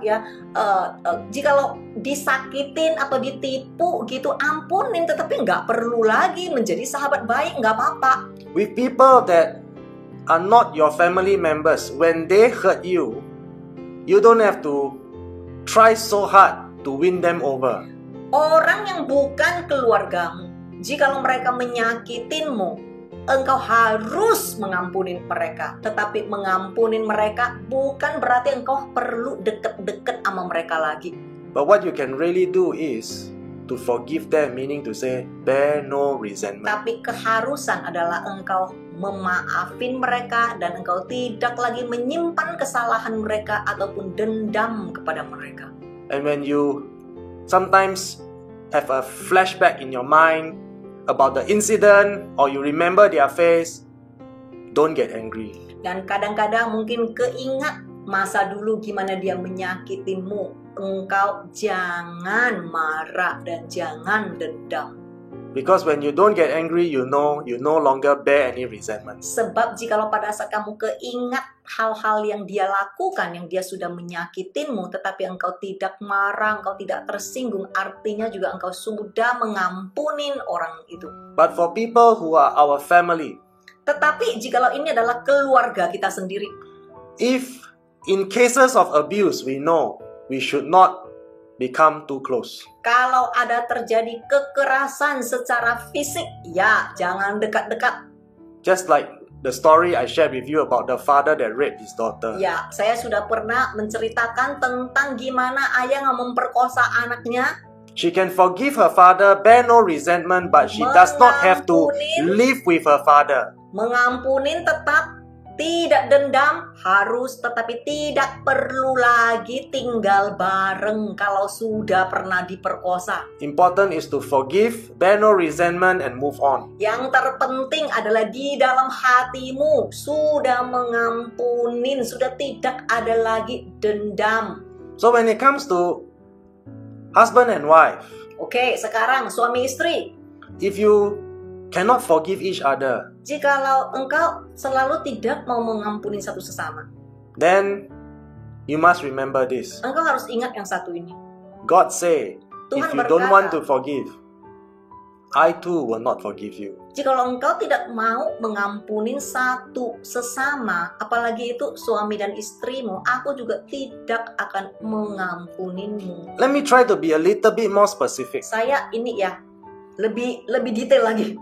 jikalau disakitin atau ditipu gitu, ampunin, tetapi nggak perlu lagi menjadi sahabat baik, nggak apa-apa. With people that are not your family members, when they hurt you, you don't have to try so hard to win them over. Orang yang bukan keluargamu, jikalau mereka menyakitinmu, engkau harus mengampunin mereka. Tetapi mengampunin mereka bukan berarti engkau perlu deket-deket sama mereka lagi. But what you can really do is to forgive them, meaning to say, bear no resentment. Tapi keharusan adalah engkau memaafin mereka dan engkau tidak lagi menyimpan kesalahan mereka ataupun dendam kepada mereka. And when you sometimes have a flashback in your mind about the incident or you remember their face, don't get angry. Dan kadang-kadang mungkin keingat masa dulu gimana dia menyakitimu. Engkau jangan marah dan jangan dendam. Because when you don't get angry, you know you no longer bear any resentment. Sebab jikalau pada saat kamu keingat hal-hal yang dia lakukan, yang dia sudah menyakitinmu, tetapi engkau tidak marah, engkau tidak tersinggung, artinya juga engkau sudah mengampunin orang itu. But for people who are our family, Tetapi jikalau ini adalah keluarga kita sendiri, if in cases of abuse we know we should not become too close. kalau ada terjadi kekerasan secara fisik, ya jangan dekat-dekat. Just like the story I shared with you about the father that raped his daughter. Ya, saya sudah pernah menceritakan tentang gimana ayah yang memperkosa anaknya. She can forgive her father, bear no resentment, but she does not have to live with her father. Mengampunin tetap tidak dendam harus, tetapi tidak perlu lagi tinggal bareng kalau sudah pernah diperkosa. Important is to forgive, bear no resentment, and move on. Yang terpenting adalah di dalam hatimu sudah mengampunin, sudah tidak ada lagi dendam. So when it comes to husband and wife, Oke, sekarang suami istri. if you cannot forgive each other, Jikalau engkau selalu tidak mau mengampuni satu sesama, then you must remember this. engkau harus ingat yang satu ini. God say, if Tuhan you don't berkata, want to forgive, I too will not forgive you. jikalau engkau tidak mau mengampunin satu sesama, apalagi itu suami dan istrimu, aku juga tidak akan mengampunimu. Let me try to be a little bit more specific. Saya ini ya, lebih detail lagi.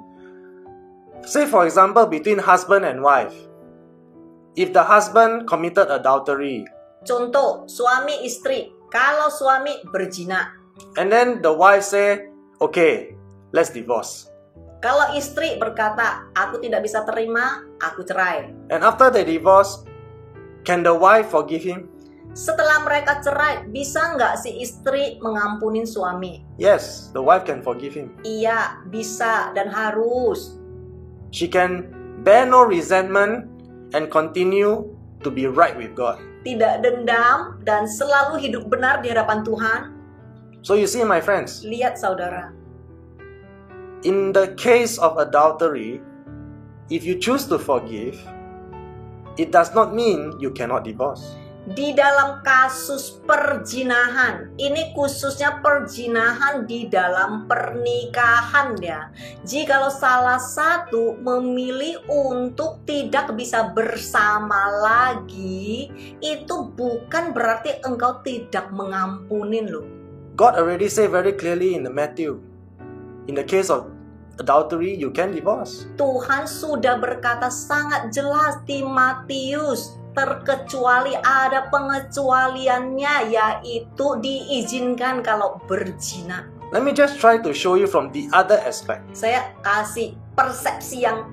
Say for example, between husband and wife. If the husband committed adultery, Contoh, suami istri. Kalau suami berzina, and then the wife say, okay, let's divorce. kalau istri berkata, aku tidak bisa terima, aku cerai. And after the divorce, can the wife forgive him? Setelah mereka cerai, bisa nggak si istri mengampunin suami? Yes, the wife can forgive him. Iya, bisa dan harus. She can bear no resentment and continue to be right with God. Tidak dendam dan selalu hidup benar di hadapan Tuhan. So you see, my friends, Lihat saudara, in the case of adultery, if you choose to forgive, it does not mean you cannot divorce. di dalam kasus perzinahan, ini khususnya perzinahan di dalam pernikahan ya. Jikalau salah satu memilih untuk tidak bisa bersama lagi, itu bukan berarti engkau tidak mengampunin loh. God already say very clearly in the Matthew, in the case of adultery, you can divorce. Tuhan sudah berkata sangat jelas di Matius, terkecuali ada pengecualiannya, yaitu diizinkan kalau berzina. Let me just try to show you from the other aspect. Saya kasih persepsi yang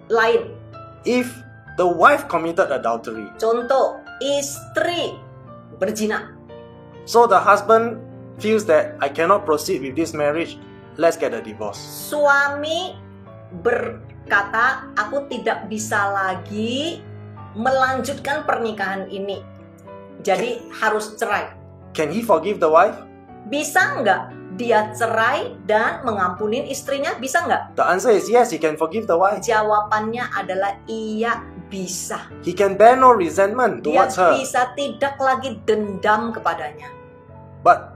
lain. If the wife committed adultery, Contoh, istri berzina. so the husband feels that I cannot proceed with this marriage, let's get a divorce. Suami berkata, aku tidak bisa lagi melanjutkan pernikahan ini, jadi harus cerai. Can he forgive the wife? Bisa nggak dia cerai dan mengampunin istrinya? Bisa nggak? The answer is yes, he can forgive the wife. Jawabannya adalah iya, bisa. He can bear no resentment Dia towards her. bisa tidak lagi dendam kepadanya. But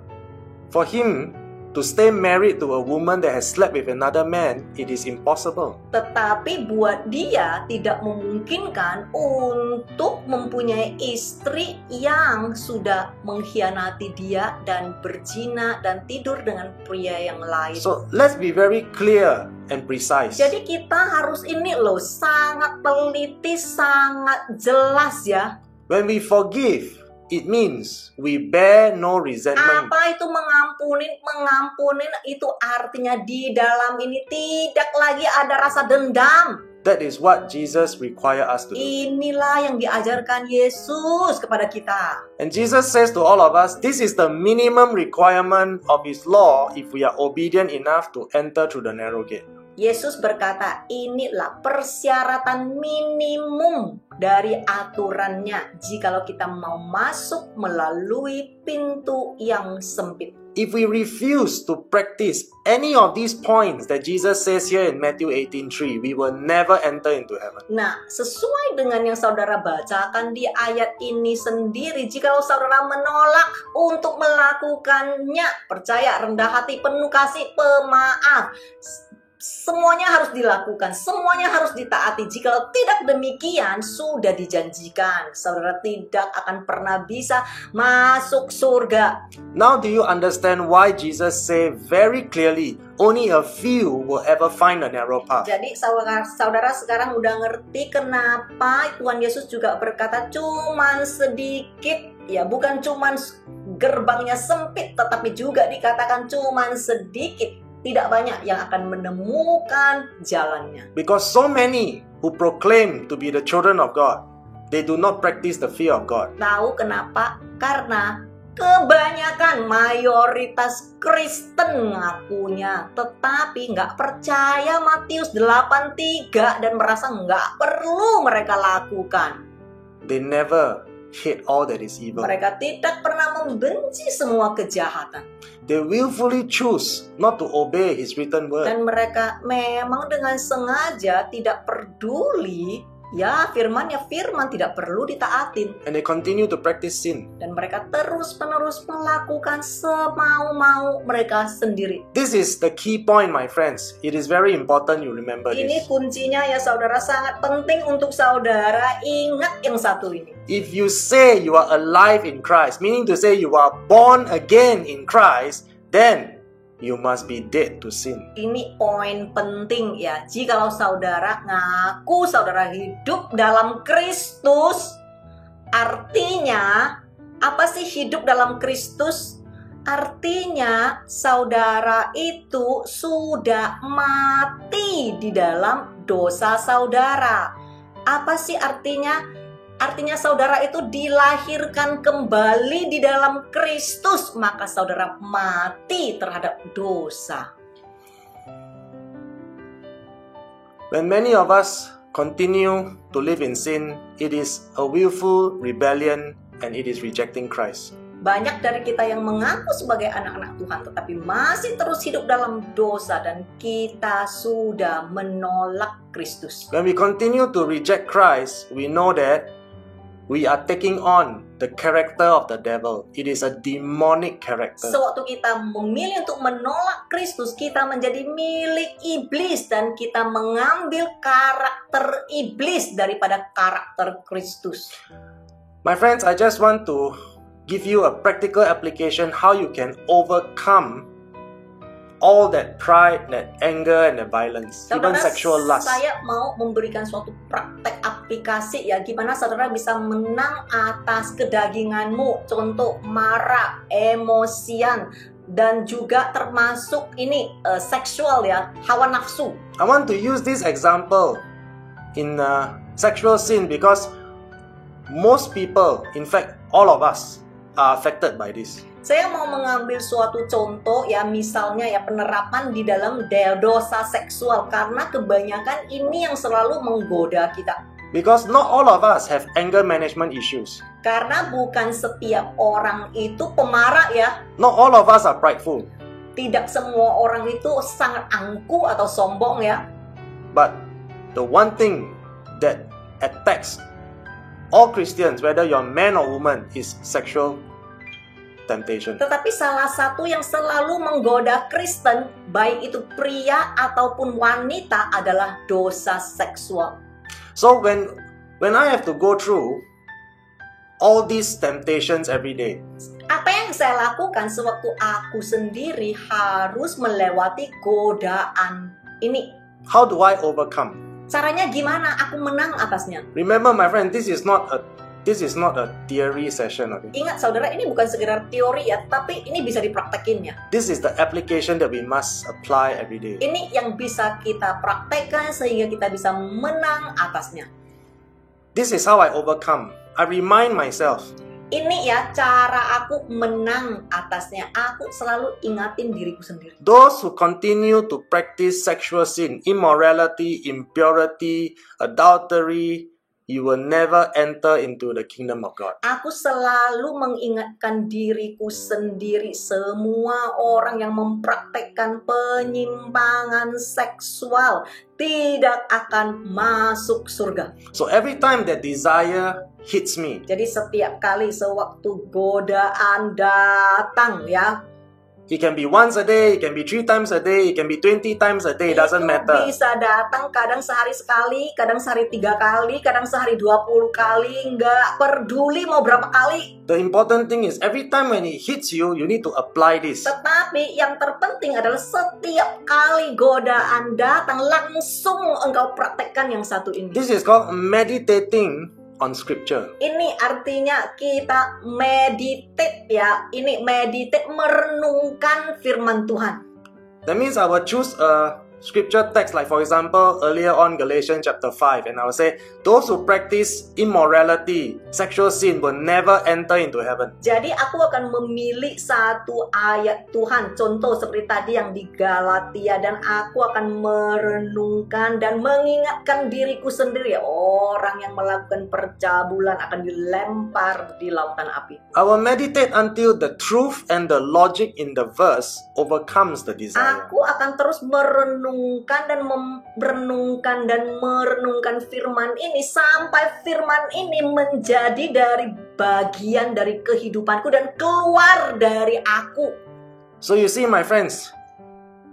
for him to stay married to a woman that has slept with another man, it is impossible. Tetapi buat dia tidak memungkinkan untuk mempunyai istri yang sudah mengkhianati dia dan berzina dan tidur dengan pria yang lain. So let's be very clear and precise. Jadi kita harus ini loh, sangat teliti, sangat jelas ya. When we forgive, it means we bear no resentment. Apa itu mengampunin? Mengampunin itu artinya di dalam ini tidak lagi ada rasa dendam. That is what Jesus requires us to do. Inilah yang diajarkan Yesus kepada kita. And Jesus says to all of us, this is the minimum requirement of His law if we are obedient enough to enter through the narrow gate. Yesus berkata, inilah persyaratan minimum dari aturannya jikalau kita mau masuk melalui pintu yang sempit. If we refuse to practice any of these points that Jesus says here in Matthew 18:3, we will never enter into heaven. Nah, sesuai dengan yang saudara bacakan di ayat ini sendiri, jikalau saudara menolak untuk melakukannya, percaya, rendah hati, penuh kasih, pemaaf, semuanya harus dilakukan, semuanya harus ditaati. Jikalau tidak demikian, sudah dijanjikan saudara tidak akan pernah bisa masuk surga. Now do you understand why Jesus said very clearly, only a few will ever find the narrow path? Jadi saudara sekarang udah ngerti kenapa Tuhan Yesus juga berkata cuman sedikit, ya bukan cuman gerbangnya sempit, tetapi juga dikatakan cuman sedikit. Tidak banyak yang akan menemukan jalannya. Because so many who proclaim to be the children of God, They do not practice the fear of God. Tahu kenapa? Karena kebanyakan mayoritas Kristen ngakunya, tetapi nggak percaya Matius 8:3 dan merasa nggak perlu mereka lakukan. They never hate all that is evil. Mereka tidak pernah membenci semua kejahatan. They willfully choose not to obey His written word. Dan mereka memang dengan sengaja tidak peduli, ya firman tidak perlu ditaatin. And they continue to practice sin. Dan mereka terus-menerus melakukan semau-mau mereka sendiri. This is the key point, my friends. It is very important you remember Ini this. kuncinya ya saudara, sangat penting untuk saudara ingat yang satu ini. If you say you are alive in Christ, meaning to say you are born again in Christ, then you must be dead to sin. Ini poin penting ya. Jikalau saudara ngaku saudara hidup dalam Kristus, artinya apa sih hidup dalam Kristus? Artinya saudara itu sudah mati di dalam dosa saudara. Apa sih artinya? Artinya saudara itu dilahirkan kembali di dalam Kristus, maka saudara mati terhadap dosa. When many of us continue to live in sin, it is a willful rebellion and it is rejecting Christ. Banyak dari kita yang mengaku sebagai anak-anak Tuhan tetapi masih terus hidup dalam dosa dan kita sudah menolak Kristus. When we continue to reject Christ, we know that we are taking on the character of the devil. It is a demonic character. Sewaktu kita memilih untuk menolak Kristus, kita menjadi milik iblis dan kita mengambil karakter iblis daripada karakter Kristus. My friends, I just want to give you a practical application how you can overcome all that pride, that anger, and that violence, even Saudara, sexual lust. saya mau memberikan suatu praktek aplikasi ya, gimana saudara bisa menang atas kedaginganmu, contoh marah, emosian, dan juga termasuk ini seksual ya, hawa nafsu. I want to use this example in sexual sin because most people, in fact, all of us, are affected by this. Saya mau mengambil suatu contoh ya, misalnya ya penerapan di dalam dosa seksual, karena kebanyakan ini yang selalu menggoda kita. Because not all of us have anger management issues. Karena bukan setiap orang itu pemarah ya. Not all of us are prideful. Tidak semua orang itu sangat angkuh atau sombong ya. But the one thing that attacks all Christians, whether you're man or woman, is sexual temptation. Tetapi salah satu yang selalu menggoda Kristen, baik itu pria ataupun wanita, adalah dosa seksual. So when I have to go through all these temptations every day, Apa yang saya lakukan sewaktu aku sendiri harus melewati godaan ini? how do I overcome? Caranya gimana aku menang atasnya? Remember, my friend, this is not a theory session. Okay? Ingat saudara, ini bukan sekedar teori ya, tapi ini bisa dipraktekin ya. This is the application that we must apply every day. Ini yang bisa kita praktekkan sehingga kita bisa menang atasnya. This is how I overcome. I remind myself, Ini ya cara aku menang atasnya. Aku selalu ingatin diriku sendiri. those who continue to practice sexual sin, immorality, impurity, adultery, you will never enter into the kingdom of God. Aku selalu mengingatkan diriku sendiri, semua orang yang mempraktekkan penyimpangan seksual tidak akan masuk surga. So every time that desire hits me, Jadi setiap kali sewaktu godaan datang ya, it can be once a day, it can be 3 times a day, it can be 20 times a day, it doesn't itu matter. bisa datang kadang sehari sekali, kadang sehari 3 kali, kadang sehari 20 kali, nggak peduli mau berapa kali. The important thing is every time when it hits you, you need to apply this. Tetapi yang terpenting adalah setiap kali godaan datang, langsung engkau praktekkan yang satu ini. This is called meditating on scripture. Ini artinya kita meditate ya. Ini meditate, merenungkan firman Tuhan. That means I will choose a scripture text, like for example, earlier on Galatians chapter 5, and I will say, those who practice immorality, sexual sin, will never enter into heaven. Jadi aku akan memilih satu ayat Tuhan, contoh seperti tadi yang di Galatia, dan aku akan merenungkan dan mengingatkan diriku sendiri, orang yang melakukan percabulan akan dilempar di lautan api. I will meditate until the truth and the logic in the verse overcomes the desire. Aku akan terus merenungkan dan merenungkan firman ini sampai firman ini menjadi dari bagian dari kehidupanku dan keluar dari aku. So you see, my friends,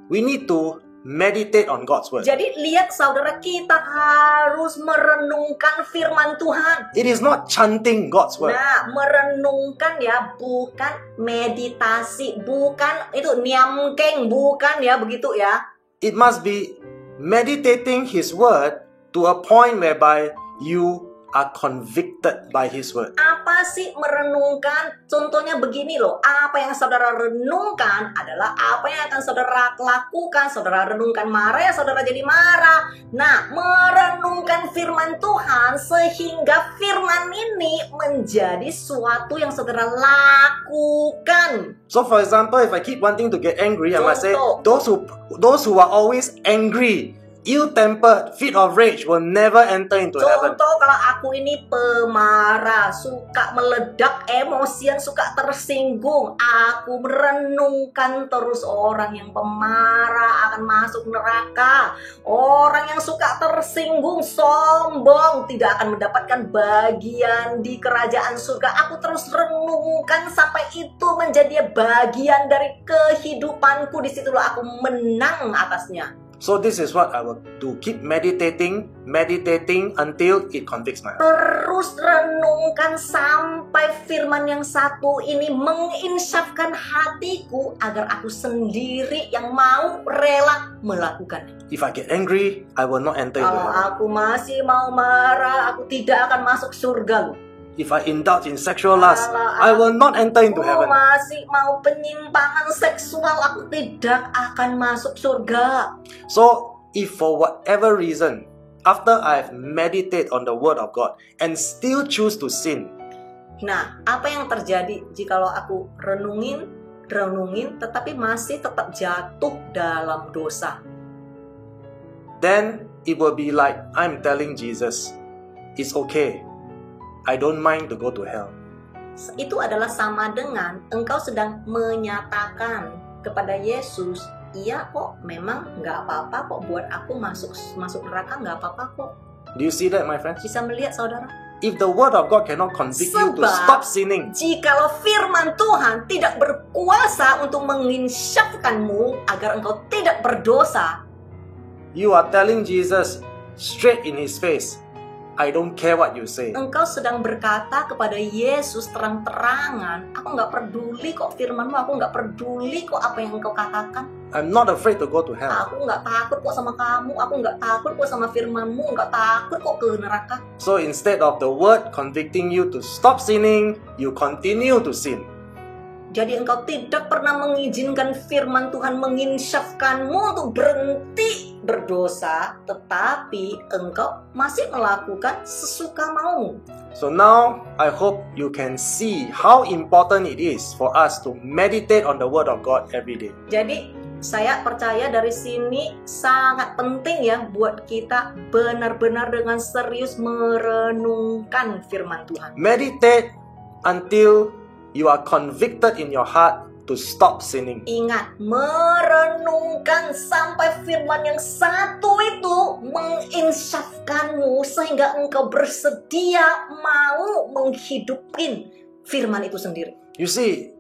we need to meditate on God's word. Jadi lihat saudara, kita harus merenungkan firman Tuhan. It is not chanting God's word. Nah, merenungkan ya, bukan meditasi, bukan itu niamkeng, bukan ya begitu ya. It must be meditating His word to a point whereby you are convicted by His word. Apa sih merenungkan? Contohnya begini loh, apa yang saudara renungkan adalah apa yang akan saudara lakukan. Saudara renungkan marah, ya saudara jadi marah. Nah, merenungkan firman Tuhan sehingga firman ini menjadi suatu yang saudara lakukan. So for example, if I keep wanting to get angry, I must say, Contoh. those who are always angry, ill-tempered, fit of rage will never enter into heaven. Contoh, kalau aku ini pemarah, suka meledak, emosian, suka tersinggung, aku merenungkan terus orang yang pemarah akan masuk neraka. Orang yang suka tersinggung, sombong, tidak akan mendapatkan bagian di kerajaan surga. Aku terus renungkan sampai itu menjadi bagian dari kehidupanku. Disitulah aku menang atasnya. So this is what I will do. Keep meditating until it convicts my heart. Terus renungkan sampai firman yang satu ini menginsafkan hatiku agar aku sendiri yang mau rela melakukannya. If I get angry, I will not enter into Kalau heaven. aku masih mau marah, aku tidak akan masuk surga loh. If I indulge in sexual lust, I will not enter into Aku heaven. masih mau penyimpangan seksual, aku tidak akan masuk surga. So, if for whatever reason, after I've meditated on the word of God and still choose to sin, Nah, apa yang terjadi jikalau aku renungin, tetapi masih tetap jatuh dalam dosa? then it will be like I'm telling Jesus, it's okay. I don't mind to go to hell. Itu adalah sama dengan engkau sedang menyatakan kepada Yesus, iya kok, memang nggak apa-apa kok buat aku masuk neraka, nggak apa-apa kok. Do you see that, my friends? Bisa melihat saudara? If the word of God cannot convict you to Sebab stop sinning, jikalau firman Tuhan tidak berkuasa untuk menginsyafkanmu agar engkau tidak berdosa, you are telling Jesus straight in His face, I don't care what you say. engkau sedang berkata kepada Yesus terang-terangan, aku nggak peduli kok firmanmu, aku nggak peduli kok apa yang engkau katakan. I'm not afraid to go to hell. Aku nggak takut kok sama kamu, aku nggak takut kok sama firmanmu, nggak takut kok ke neraka. So instead of the word convicting you to stop sinning, you continue to sin. Jadi engkau tidak pernah mengizinkan firman Tuhan menginsyafkanmu untuk berhenti berdosa, tetapi engkau masih melakukan sesuka mau. So now, I hope you can see how important it is for us to meditate on the word of God every day. Jadi saya percaya dari sini sangat penting ya buat kita benar-benar dengan serius merenungkan firman Tuhan. Meditate until you are convicted in your heart to stop sinning. Ingat, merenungkan sampai firman yang satu itu menginsafkanmu sehingga engkau bersedia mau menghidupin firman itu sendiri. You see,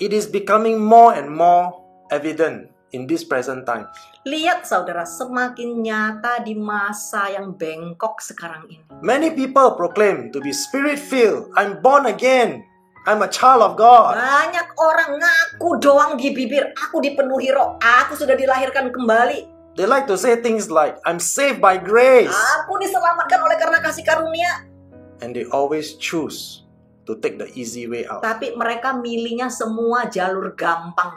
it is becoming more and more evident in this present time. Lihat saudara, semakin nyata di masa yang bengkok sekarang ini. Many people proclaim to be spirit-filled. I'm born again. I'm a child of God. Banyak orang ngaku doang di bibir, aku dipenuhi roh, aku sudah dilahirkan kembali. They like to say things like, I'm saved by grace. Aku diselamatkan oleh karena kasih karunia. And they always choose to take the easy way out. Tapi mereka milihnya semua jalur gampang.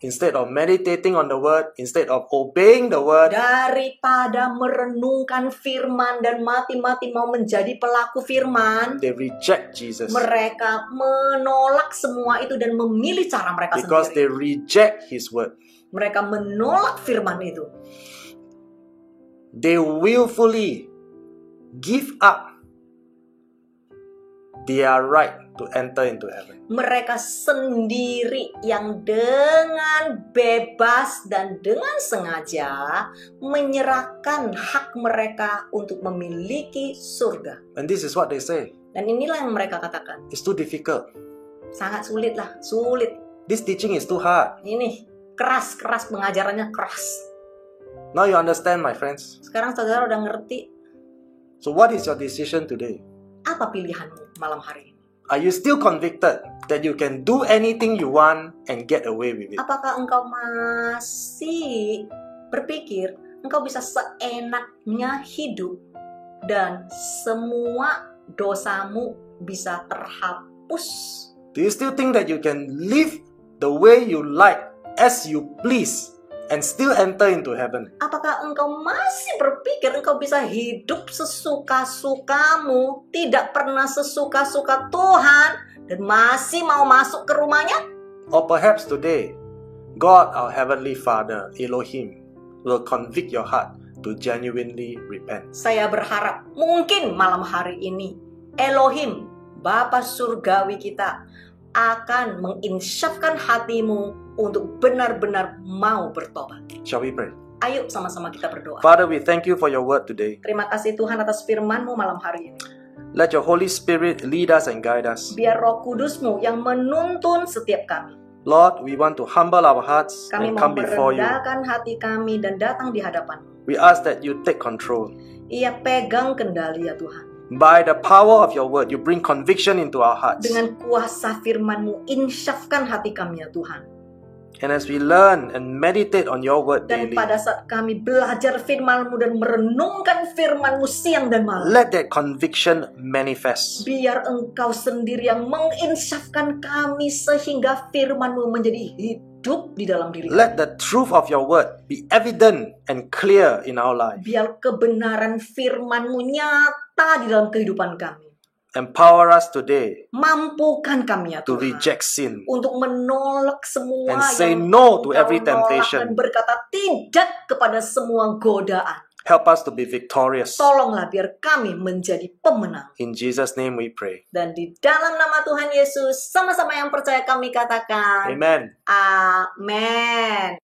Instead of meditating on the word, instead of obeying the word, Daripada merenungkan firman dan mati-mati mau menjadi pelaku firman, they reject Jesus. mereka menolak semua itu dan memilih cara mereka Because sendiri. they reject His word. Mereka menolak firman itu. They willfully give up their right to enter into heaven. Mereka sendiri yang dengan bebas dan dengan sengaja menyerahkan hak mereka untuk memiliki surga. And this is what they say. Dan inilah yang mereka katakan. It's too difficult. Sangat sulit lah, sulit. This teaching is too hard. Ini keras pengajarannya keras. Now you understand, my friends. Sekarang saudara udah ngerti So what is your decision today? apa pilihanmu malam hari ini? Are you still convicted that you can do anything you want and get away with it? Apakah engkau masih berpikir engkau bisa seenaknya hidup dan semua dosamu bisa terhapus? Do you still think that you can live the way you like, as you please, and still enter into heaven? Apakah engkau masih berpikir engkau bisa hidup sesuka-sukamu, tidak pernah sesuka-suka Tuhan, dan masih mau masuk ke rumahnya? Or perhaps today, God, our Heavenly Father, Elohim, will convict your heart to genuinely repent. Saya berharap mungkin malam hari ini Elohim, Bapa Surgawi kita, akan menginsyafkan hatimu untuk benar-benar mau bertobat. Shall we pray? Ayo sama-sama kita berdoa. Father, we thank you for your word today. Terima kasih Tuhan atas firman-Mu malam hari ini. Let your Holy Spirit lead us and guide us. Biar Roh Kudus-Mu yang menuntun setiap kami. Lord, we want to humble our hearts Kami and mau come before you. merendahkan hati kami dan datang di hadapan-Mu. We ask that you take control. Ia pegang kendali ya Tuhan. By the power of your word, you bring conviction into our hearts. Dengan kuasa firman-Mu, insyafkan hati kami ya Tuhan. And as we learn and meditate on your word Dan daily, pada saat kami belajar firman-Mu dan merenungkan firman-Mu siang dan malam, let that conviction manifest. biar Engkau sendiri yang menginsyafkan kami sehingga firman-Mu menjadi hidup di dalam diri kami. Let the truth of your word be evident and clear in our life. Biar kebenaran firman-Mu nyata di dalam kehidupan kami. Empower us today Mampukan kami ya to Tuhan reject sin untuk menolak semua and say yang no to Engkau every nolak temptation. dan berkata tidak kepada semua godaan. Help us to be victorious. Tolonglah biar kami menjadi pemenang. In Jesus' name we pray. Dan di dalam nama Tuhan Yesus, sama-sama yang percaya kami katakan, Amen. Amen.